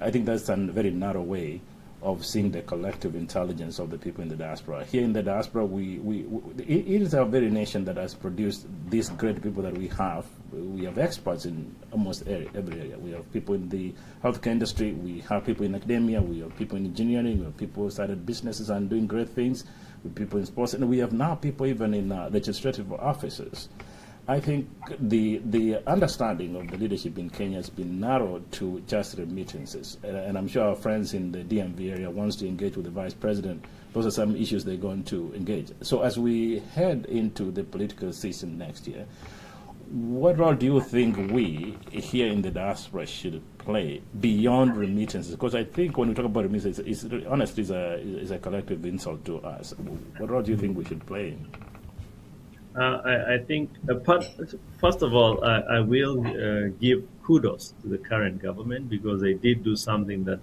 I think that's a very narrow way of seeing the collective intelligence of the people in the diaspora. Here in the diaspora, it is our very nation that has produced these great people that we have. We have experts in almost every area. We have people in the healthcare industry, we have people in academia, we have people in engineering, we have people who started businesses and doing great things, we have people in sports, and we have now people even in legislative offices. I think the understanding of the leadership in Kenya has been narrowed to just remittances. And I'm sure our friends in the DMV area wants to engage with the vice president. Those are some issues they're going to engage. So as we head into the political season next year, what role do you think we here in the diaspora should play beyond remittances? Because I think when we talk about remittances, honestly, is a collective insult to us. What role do you think we should play? I think, first of all, I will give kudos to the current government because they did do something that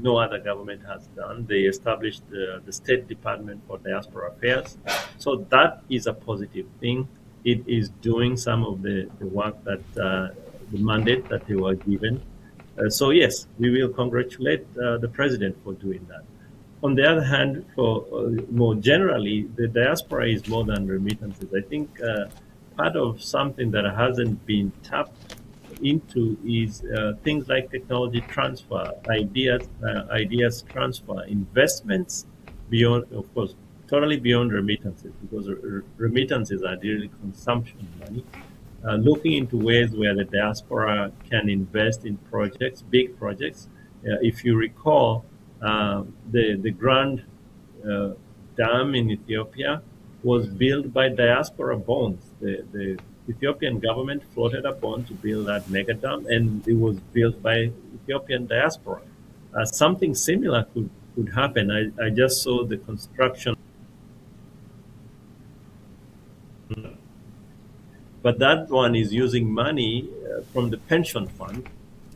no other government has done. They established the State Department for Diaspora Affairs. So that is a positive thing. It is doing some of the work that, the mandate that they were given. So yes, we will congratulate the president for doing that. On the other hand, for more generally, the diaspora is more than remittances. I think part of something that hasn't been tapped into is things like technology transfer, ideas transfer, investments beyond, of course, totally beyond remittances, because remittances are really consumption money. Looking into ways where the diaspora can invest in projects, big projects. If you recall, the Grand Dam in Ethiopia was built by diaspora bonds. The Ethiopian government floated a bond to build that mega dam, and it was built by Ethiopian diaspora. Something similar could happen. I just saw the construction, but that one is using money from the pension fund,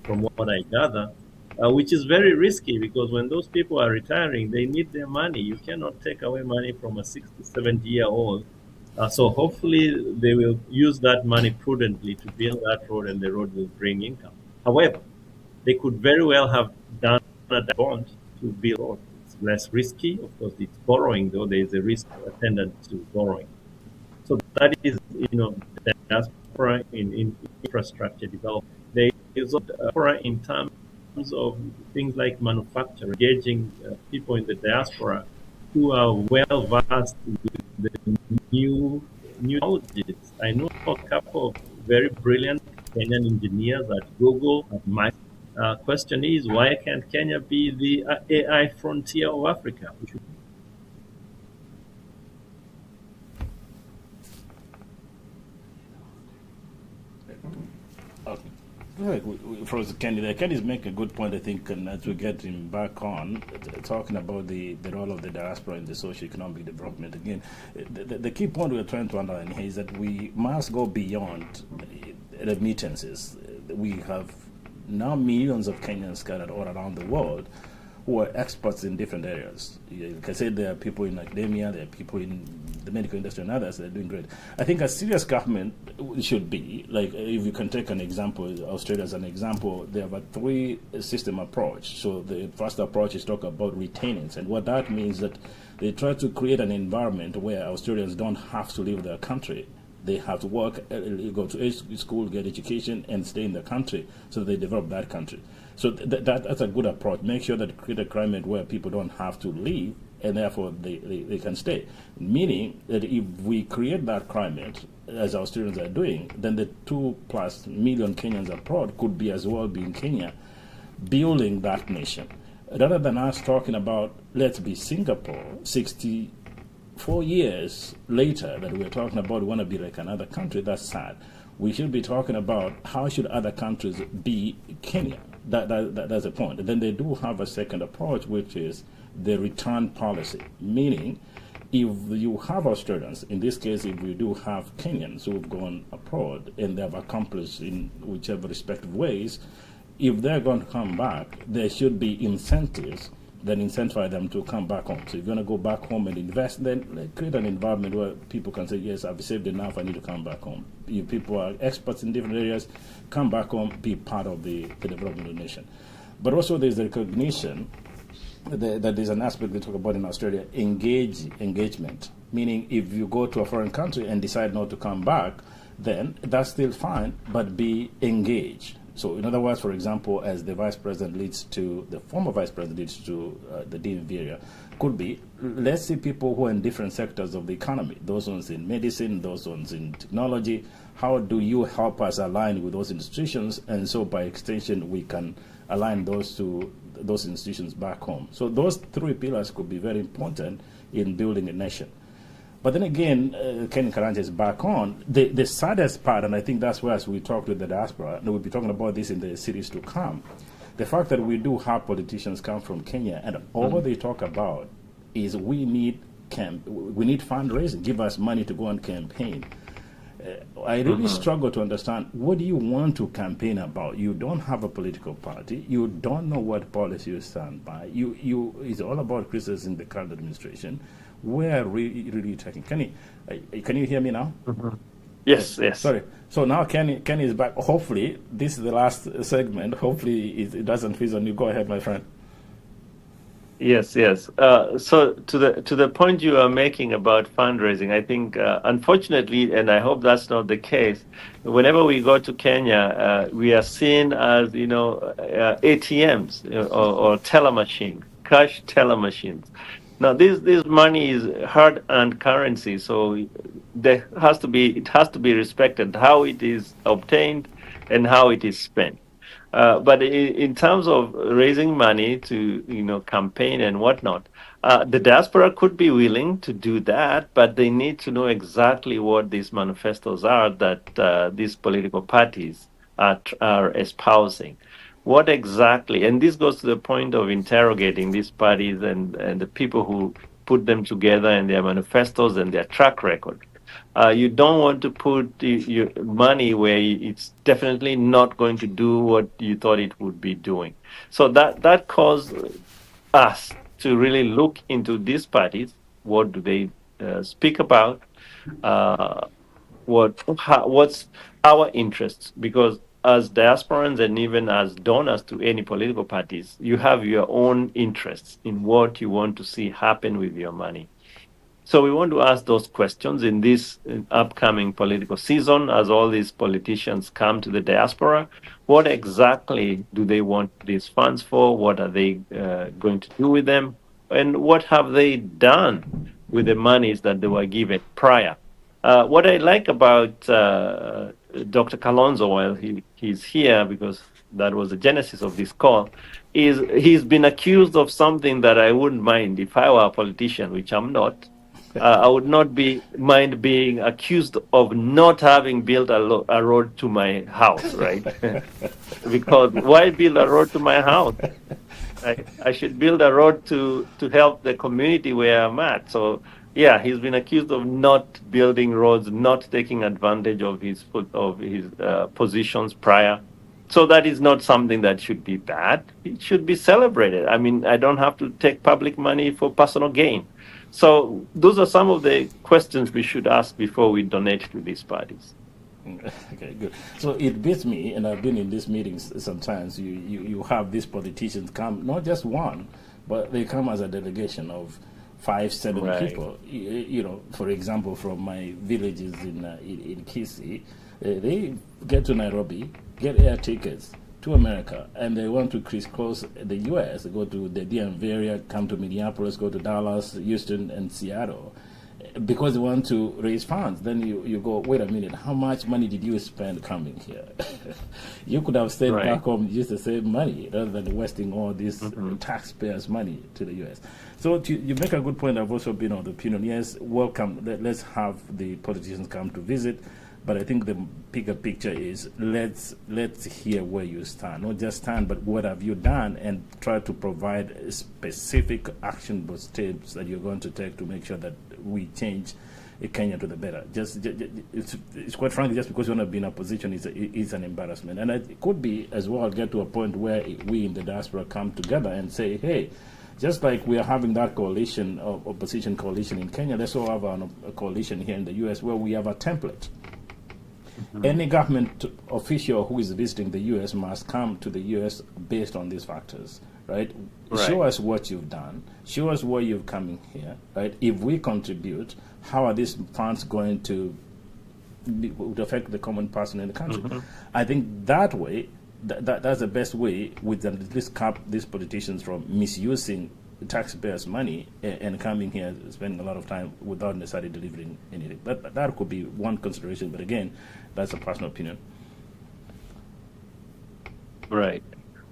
from what I gather, which is very risky because when those people are retiring, they need their money. You cannot take away money from a 60, 70-year-old. So hopefully they will use that money prudently to build that road, and the road will bring income. However, they could very well have done a bond to build a road. It's less risky. Of course, it's borrowing, though. There is a risk attendant to borrowing. So that is, the diaspora in infrastructure development. There is diaspora in terms of things like manufacturing, engaging people in the diaspora who are well versed with the new technologies. I know a couple of very brilliant Kenyan engineers at Google, at Microsoft. Question is, why can't Kenya be the AI frontier of Africa? Right. For Kenny's making a good point, I think, and as we get him back on, talking about the role of the diaspora in the socio-economic development. Again, the key point we're trying to underline here is that we must go beyond remittances. We have now millions of Kenyans scattered all around the world who are experts in different areas. Like I said, there are people in academia, there are people in the medical industry and others that are doing great. I think a serious government should be, like if you can take an example, Australia as an example, they have a three-system approach. So the first approach is talk about retainings, and what that means that they try to create an environment where Australians don't have to leave their country. They have to work, go to school, get education, and stay in the country, so they develop that country. So that's a good approach. Make sure that create a climate where people don't have to leave, and therefore they can stay. Meaning that if we create that climate, as Australians are doing, then the 2+ million Kenyans abroad could be as well be in Kenya, building that nation. Rather than us talking about, let's be Singapore, 64 years later that we're talking about, we want to be like another country, that's sad. We should be talking about how should other countries be Kenya. That's the point. And then they do have a second approach, which is the return policy, meaning if you have Australians, in this case, if we do have Kenyans who have gone abroad and they have accomplished in whichever respective ways, if they're going to come back, there should be incentives that incentivize them to come back home. So if you're going to go back home and invest, then create an environment where people can say, yes, I've saved enough, I need to come back home. If people are experts in different areas, come back home, be part of the development of the nation. But also there's the recognition that there's an aspect they talk about in Australia, engagement. Meaning if you go to a foreign country and decide not to come back, then that's still fine, but be engaged. So in other words, for example, as the vice president leads to, the former vice president leads to the DMV area, could be, let's see people who are in different sectors of the economy, those ones in medicine, those ones in technology. How do you help us align with those institutions? And so by extension, we can align those to those institutions back home. So those three pillars could be very important in building a nation. But then again, Ken Karanja is back on. The saddest part, and I think that's where as we talk with the diaspora, and we'll be talking about this in the series to come, the fact that we do have politicians come from Kenya, and all they talk about is we need we need fundraising. Give us money to go on campaign. I really struggle to understand, what do you want to campaign about? You don't have a political party. You don't know what policy you stand by. It's all about criticizing the current administration. Where are we really tracking? Can you hear me now? Yes, yes. Sorry. So now Kenny is back. Hopefully, this is the last segment. Hopefully, it doesn't freeze on you. Go ahead, my friend. Yes, yes. So to the point you are making about fundraising, I think unfortunately, and I hope that's not the case, whenever we go to Kenya, we are seen as ATMs or teller machines, cash teller machines. Now this money is hard-earned currency, so it has to be respected how it is obtained and how it is spent. But in terms of raising money to campaign and whatnot, the diaspora could be willing to do that, but they need to know exactly what these manifestos are that these political parties are espousing. What exactly, and this goes to the point of interrogating these parties and the people who put them together and their manifestos and their track record. You don't want to put your money where it's definitely not going to do what you thought it would be doing. So that caused us to really look into these parties. What do they speak about? What's our interests? Because as diasporans and even as donors to any political parties, you have your own interests in what you want to see happen with your money. So we want to ask those questions in this upcoming political season as all these politicians come to the diaspora. What exactly do they want these funds for? What are they going to do with them? And what have they done with the monies that they were given prior? What I like about Dr. Kalonzo, while he's here, because that was the genesis of this call, is he's been accused of something that I wouldn't mind if I were a politician, which I'm not. I would not mind being accused of not having built a road to my house, right? Because why build a road to my house? I should build a road to help the community where I'm at. So yeah, he's been accused of not building roads, not taking advantage of his positions prior. So that is not something that should be bad. It should be celebrated. I mean, I don't have to take public money for personal gain. So those are some of the questions we should ask before we donate to these parties. Okay, good. So it beats me, and I've been in these meetings sometimes. You have these politicians come, not just one, but they come as a delegation of 5-7 Right. people. For example, from my villages in Kisii, they get to Nairobi, get air tickets to America, and they want to crisscross the U.S., go to the DMV area, come to Minneapolis, go to Dallas, Houston, and Seattle, because they want to raise funds. Then you go, wait a minute, how much money did you spend coming here? You could have stayed Right. back home, used the same money, rather than wasting all this taxpayers' money to the U.S. So you make a good point. I've also been of the opinion, yes, welcome, let's have the politicians come to visit. But I think the bigger picture is let's hear where you stand. Not just stand, but what have you done, and try to provide specific actionable steps that you're going to take to make sure that we change Kenya to the better. It's quite frankly, just because you want to be in a position is an embarrassment. And it could be as well get to a point where we in the diaspora come together and say, hey, just like we are having that coalition, opposition coalition in Kenya, let's all have a coalition here in the U.S. where we have a template. Any government official who is visiting the U.S. must come to the U.S. based on these factors, right? Show us what you've done. Show us why you're coming here, right? If we contribute, how are these funds going to affect the common person in the country? I think that way, that's the best way, with at least cap these politicians from misusing taxpayers' money and coming here, spending a lot of time without necessarily delivering anything. That could be one consideration, but again, that's a personal opinion. Right.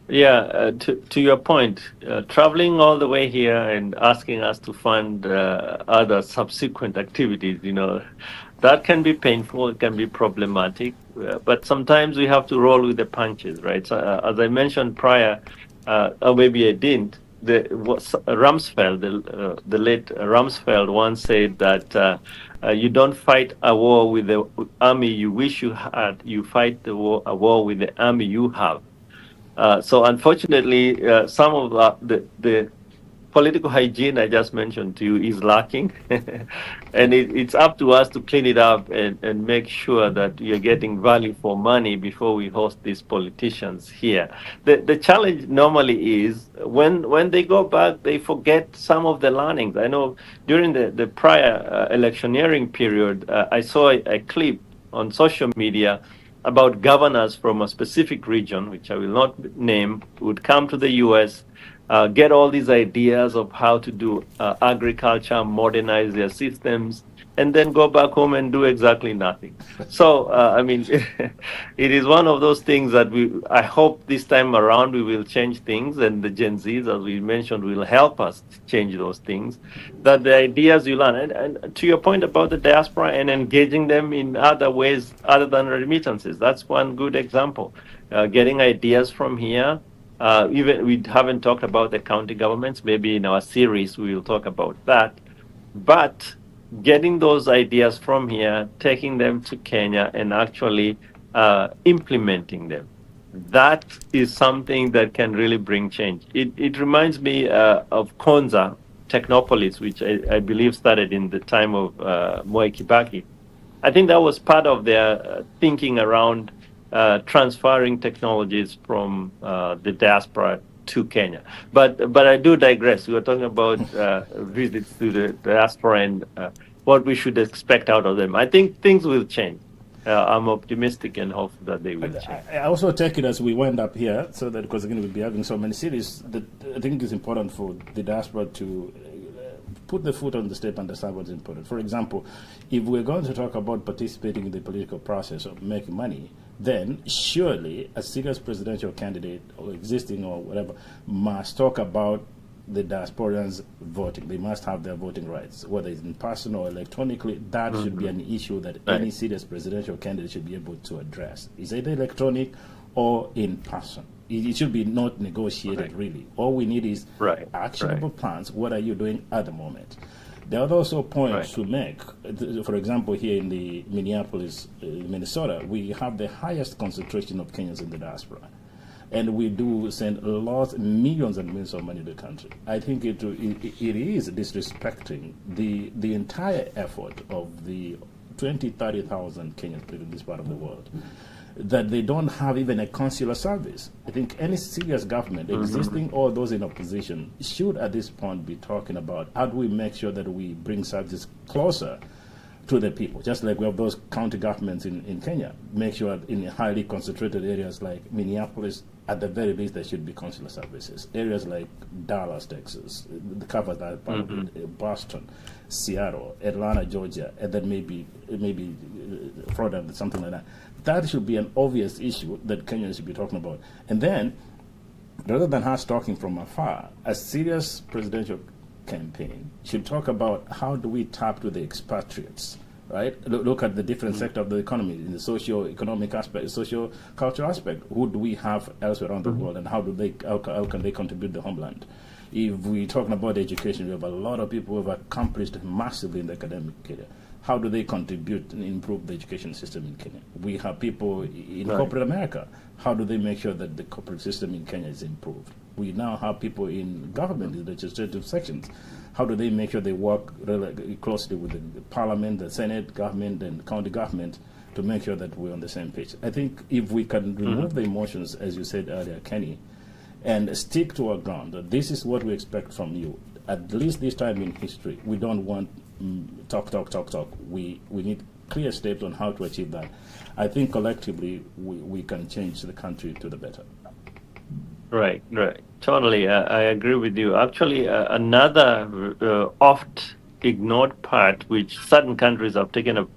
Yeah, to your point, traveling all the way here and asking us to fund other subsequent activities, that can be painful, it can be problematic, but sometimes we have to roll with the punches, right? So, as I mentioned prior, or maybe I didn't, the late Rumsfeld once said that you don't fight a war with the army you wish you had. You fight a war with the army you have. So unfortunately, some of the political hygiene I just mentioned to you is lacking. And it's up to us to clean it up and make sure that you're getting value for money before we host these politicians here. The challenge normally is when they go back, they forget some of the learnings. I know during the prior electioneering period, I saw a clip on social media about governors from a specific region, which I will not name, would come to the US, get all these ideas of how to do agriculture, modernize their systems, and then go back home and do exactly nothing. So, I mean, it is one of those things that I hope this time around we will change things, and the Gen Zs, as we mentioned, will help us change those things, that the ideas you learn. And to your point about the diaspora and engaging them in other ways other than remittances, that's one good example. Getting ideas from here. Even we haven't talked about the county governments. Maybe in our series we will talk about that. But getting those ideas from here, taking them to Kenya, and actually implementing them, that is something that can really bring change. It reminds me of Konza Technopolis, which I believe started in the time of Moi Kibaki. I think that was part of their thinking around transferring technologies from the diaspora to Kenya. But I do digress. We were talking about visits to the diaspora and what we should expect out of them. I think things will change. I'm optimistic and hope that they will change. I also take it as we wind up here, so that because again we'll be having so many cities, that I think it's important for the diaspora to put the foot on the step and understand what's important. For example, if we're going to talk about participating in the political process of making money, then surely a serious presidential candidate or existing or whatever must talk about the diasporans voting. They must have their voting rights, whether it's in person or electronically. That should be an issue that any serious presidential candidate should be able to address. Is it electronic or in person? It should be not negotiated, really. All we need is actionable plans. What are you doing at the moment? There are also points to make. For example, here in the Minneapolis, Minnesota, we have the highest concentration of Kenyans in the diaspora. And we do send lots, millions and millions of money to the country. I think it is disrespecting the entire effort of the 20,000, 30,000 Kenyans in this part of the world, that they don't have even a consular service. I think any serious government, existing or those in opposition, should at this point be talking about how do we make sure that we bring services closer to the people, just like we have those county governments in Kenya. Make sure in highly concentrated areas like Minneapolis, at the very least, there should be consular services. Areas like Dallas, Texas, covers that part of it, Boston, Seattle, Atlanta, Georgia, and then maybe Florida, something like that. That should be an obvious issue that Kenyans should be talking about. And then, rather than us talking from afar, a serious presidential campaign should talk about how do we tap to the expatriates, right? Look at the different sector of the economy, in the socio-economic aspect, socio-cultural aspect. Who do we have elsewhere around the world, and how can they contribute to the homeland? If we're talking about education, we have a lot of people who have accomplished massively in the academic area. How do they contribute and improve the education system in Kenya? We have people in corporate America. How do they make sure that the corporate system in Kenya is improved? We now have people in government, in legislative sections. How do they make sure they work really closely with the parliament, the Senate, government, and county government to make sure that we're on the same page? I think if we can remove the emotions, as you said earlier, Kenny, and stick to our ground, that this is what we expect from you, at least this time in history, we don't want talk. We need clear steps on how to achieve that. I think collectively we can change the country to the better. Right. Totally, I agree with you. Actually, another oft ignored part, which certain countries have taken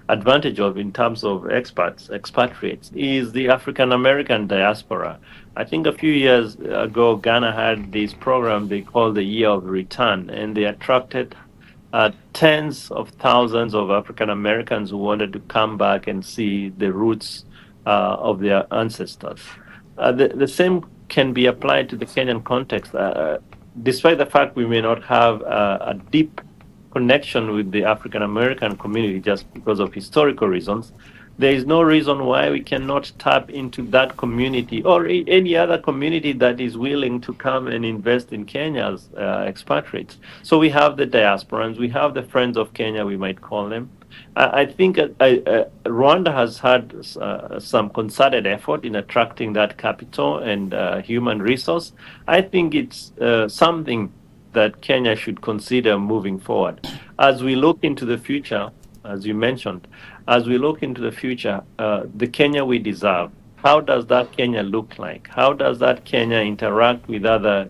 advantage of in terms of expatriates, is the African American diaspora. I think a few years ago, Ghana had this program they called the Year of Return, and they attracted tens of thousands of African Americans who wanted to come back and see the roots of their ancestors. The same can be applied to the Kenyan context. Despite the fact we may not have a deep connection with the African American community just because of historical reasons, there is no reason why we cannot tap into that community or any other community that is willing to come and invest in Kenya as expatriates. So we have the diasporans, we have the Friends of Kenya, we might call them. I think Rwanda has had some concerted effort in attracting that capital and human resource. I think it's something that Kenya should consider moving forward. As we look into the future, as you mentioned, as we look into the future, the Kenya we deserve, how does that Kenya look like? How does that Kenya interact with other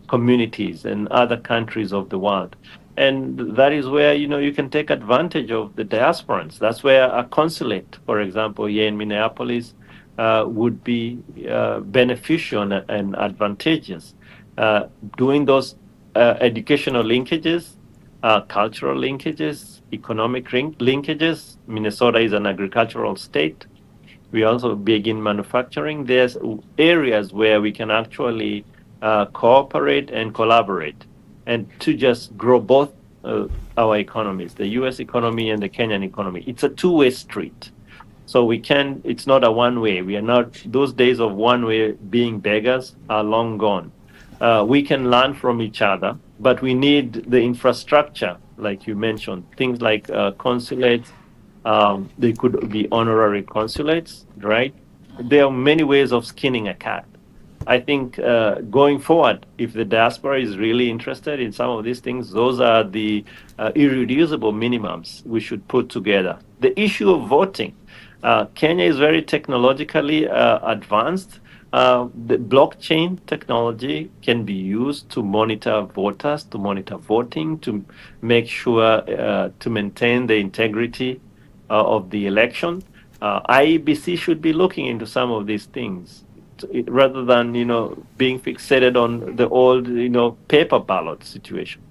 communities and other countries of the world? And that is where, you can take advantage of the diasporans. That's where a consulate, for example, here in Minneapolis, would be beneficial and advantageous. Doing those educational linkages, cultural linkages, economic linkages. Minnesota is an agricultural state. We also begin manufacturing. There's areas where we can actually cooperate and collaborate, and to just grow both our economies, the U.S. economy and the Kenyan economy. It's a two-way street. So it's not a one-way. We are not, those days of one-way being beggars are long gone. We can learn from each other, but we need the infrastructure, like you mentioned, things like consulates. They could be honorary consulates, right? There are many ways of skinning a cat. I think going forward, if the diaspora is really interested in some of these things, those are the irreducible minimums we should put together. The issue of voting, Kenya is very technologically advanced. The blockchain technology can be used to monitor voters, to monitor voting, to make sure to maintain the integrity of the election. IEBC should be looking into some of these things rather than being fixated on the old paper ballot situation.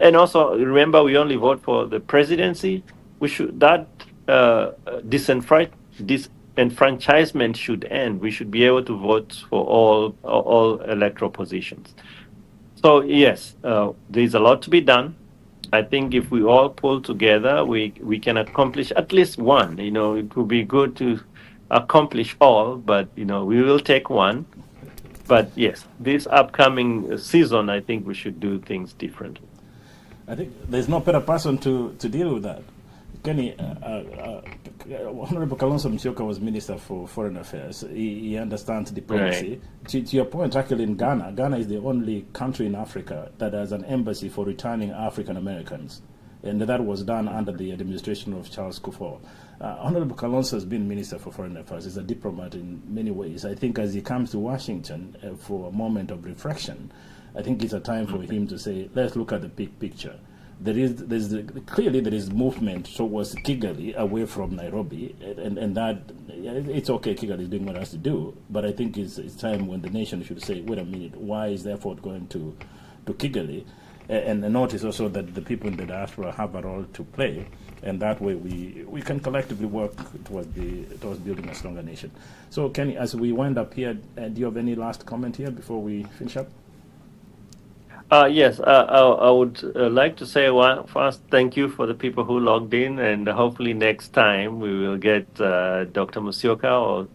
And also remember, we only vote for the presidency. We should disenfranchisement should end. We should be able to vote for all electoral positions. So yes, there's a lot to be done. I think if we all pull together, we can accomplish at least one. It would be good to accomplish all, but we will take one. But yes, this upcoming season, I think we should do things differently. I think there's no better person to deal with that. Kenny, Honorable Kalonzo Musyoka was Minister for Foreign Affairs. He understands diplomacy. Right. To your point, actually, in Ghana is the only country in Africa that has an embassy for returning African Americans, and that was done under the administration of Charles Kufuor. Honorable Kalonzo has been Minister for Foreign Affairs. He's a diplomat in many ways. I think as he comes to Washington for a moment of reflection, I think it's a time for him to say, let's look at the big picture. Clearly there is movement towards Kigali, away from Nairobi, and that it's okay. Kigali is doing what it has to do, but I think it's time when the nation should say, wait a minute, why is the effort going to Kigali? And notice also that the people in the diaspora have a role to play, and that way we can collectively work towards building a stronger nation. So, Kenny, as we wind up here, do you have any last comment here before we finish up? Yes, I would like to say first, thank you for the people who logged in, and hopefully next time we will get Dr. Musyoka or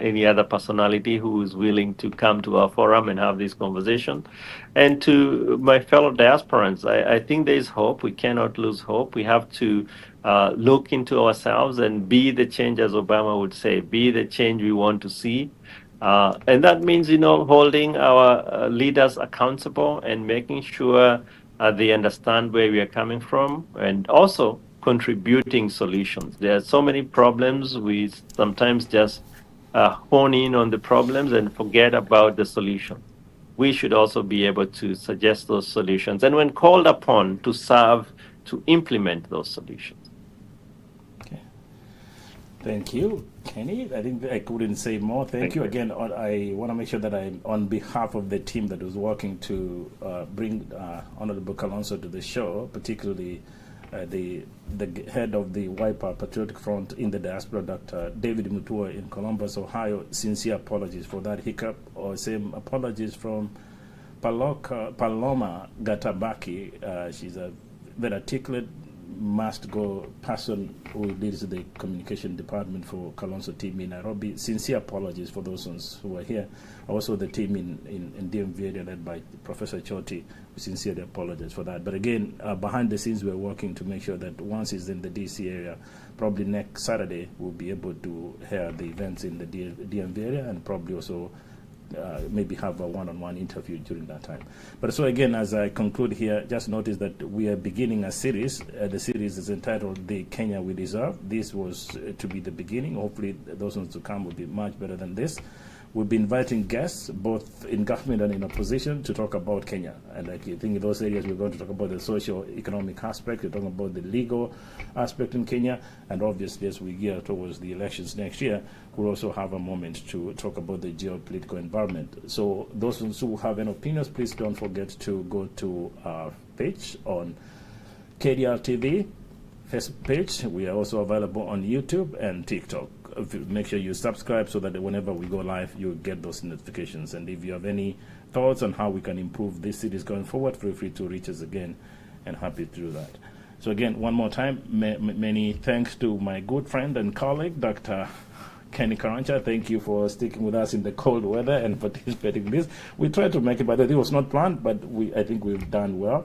any other personality who is willing to come to our forum and have this conversation. And to my fellow diasporans, I think there is hope. We cannot lose hope. We have to look into ourselves and be the change, as Obama would say, be the change we want to see. And that means, holding our leaders accountable and making sure they understand where we are coming from, and also contributing solutions. There are so many problems. We sometimes just hone in on the problems and forget about the solution. We should also be able to suggest those solutions, and when called upon to serve, to implement those solutions. Okay. Thank you, Kenny. I think I couldn't say more. Thank you again. I want to make sure that I'm on behalf of the team that was working to bring Honorable Kalonzo to the show, particularly the head of the Wiper Patriotic Front in the diaspora, Dr. David Mutua in Columbus, Ohio. Sincere apologies for that hiccup, or same apologies from Paloma Gatabaki. She's a very articulate, must-go person who leads the communication department for Kalonzo team in Nairobi. Sincere apologies for those ones who are here. Also the team in DMV area led by Professor Choti. We sincerely apologize for that. But again, behind the scenes, we're working to make sure that once he's in the DC area, probably next Saturday, we'll be able to hear the events in the DMV area, and probably also maybe have a one-on-one interview during that time. But so again, as I conclude here, just notice that we are beginning a series. The series is entitled The Kenya We Deserve. This was to be the beginning. Hopefully those ones to come will be much better than this. We'll be inviting guests, both in government and in opposition, to talk about Kenya. And I think in those areas we're going to talk about the socio-economic aspect, we're talking about the legal aspect in Kenya, and obviously as we gear towards the elections next year, we'll also have a moment to talk about the geopolitical environment. So those who have any opinions, please don't forget to go to our page on KDRTV Facebook page. We are also available on YouTube and TikTok. Make sure you subscribe so that whenever we go live, you'll get those notifications. And if you have any thoughts on how we can improve this series going forward, feel free to reach us again, and happy to do that. So again, one more time, many thanks to my good friend and colleague, Dr. Kenny Karanja. Thank you for sticking with us in the cold weather and participating in this. We tried to make it, but it was not planned, but I think we've done well.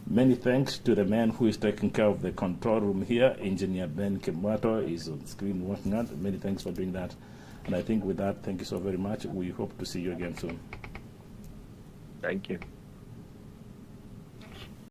Many thanks to the man who is taking care of the control room here. Engineer Ben Kimwato is on screen working out. Many thanks for doing that. And I think with that, thank you so very much. We hope to see you again soon. Thank you.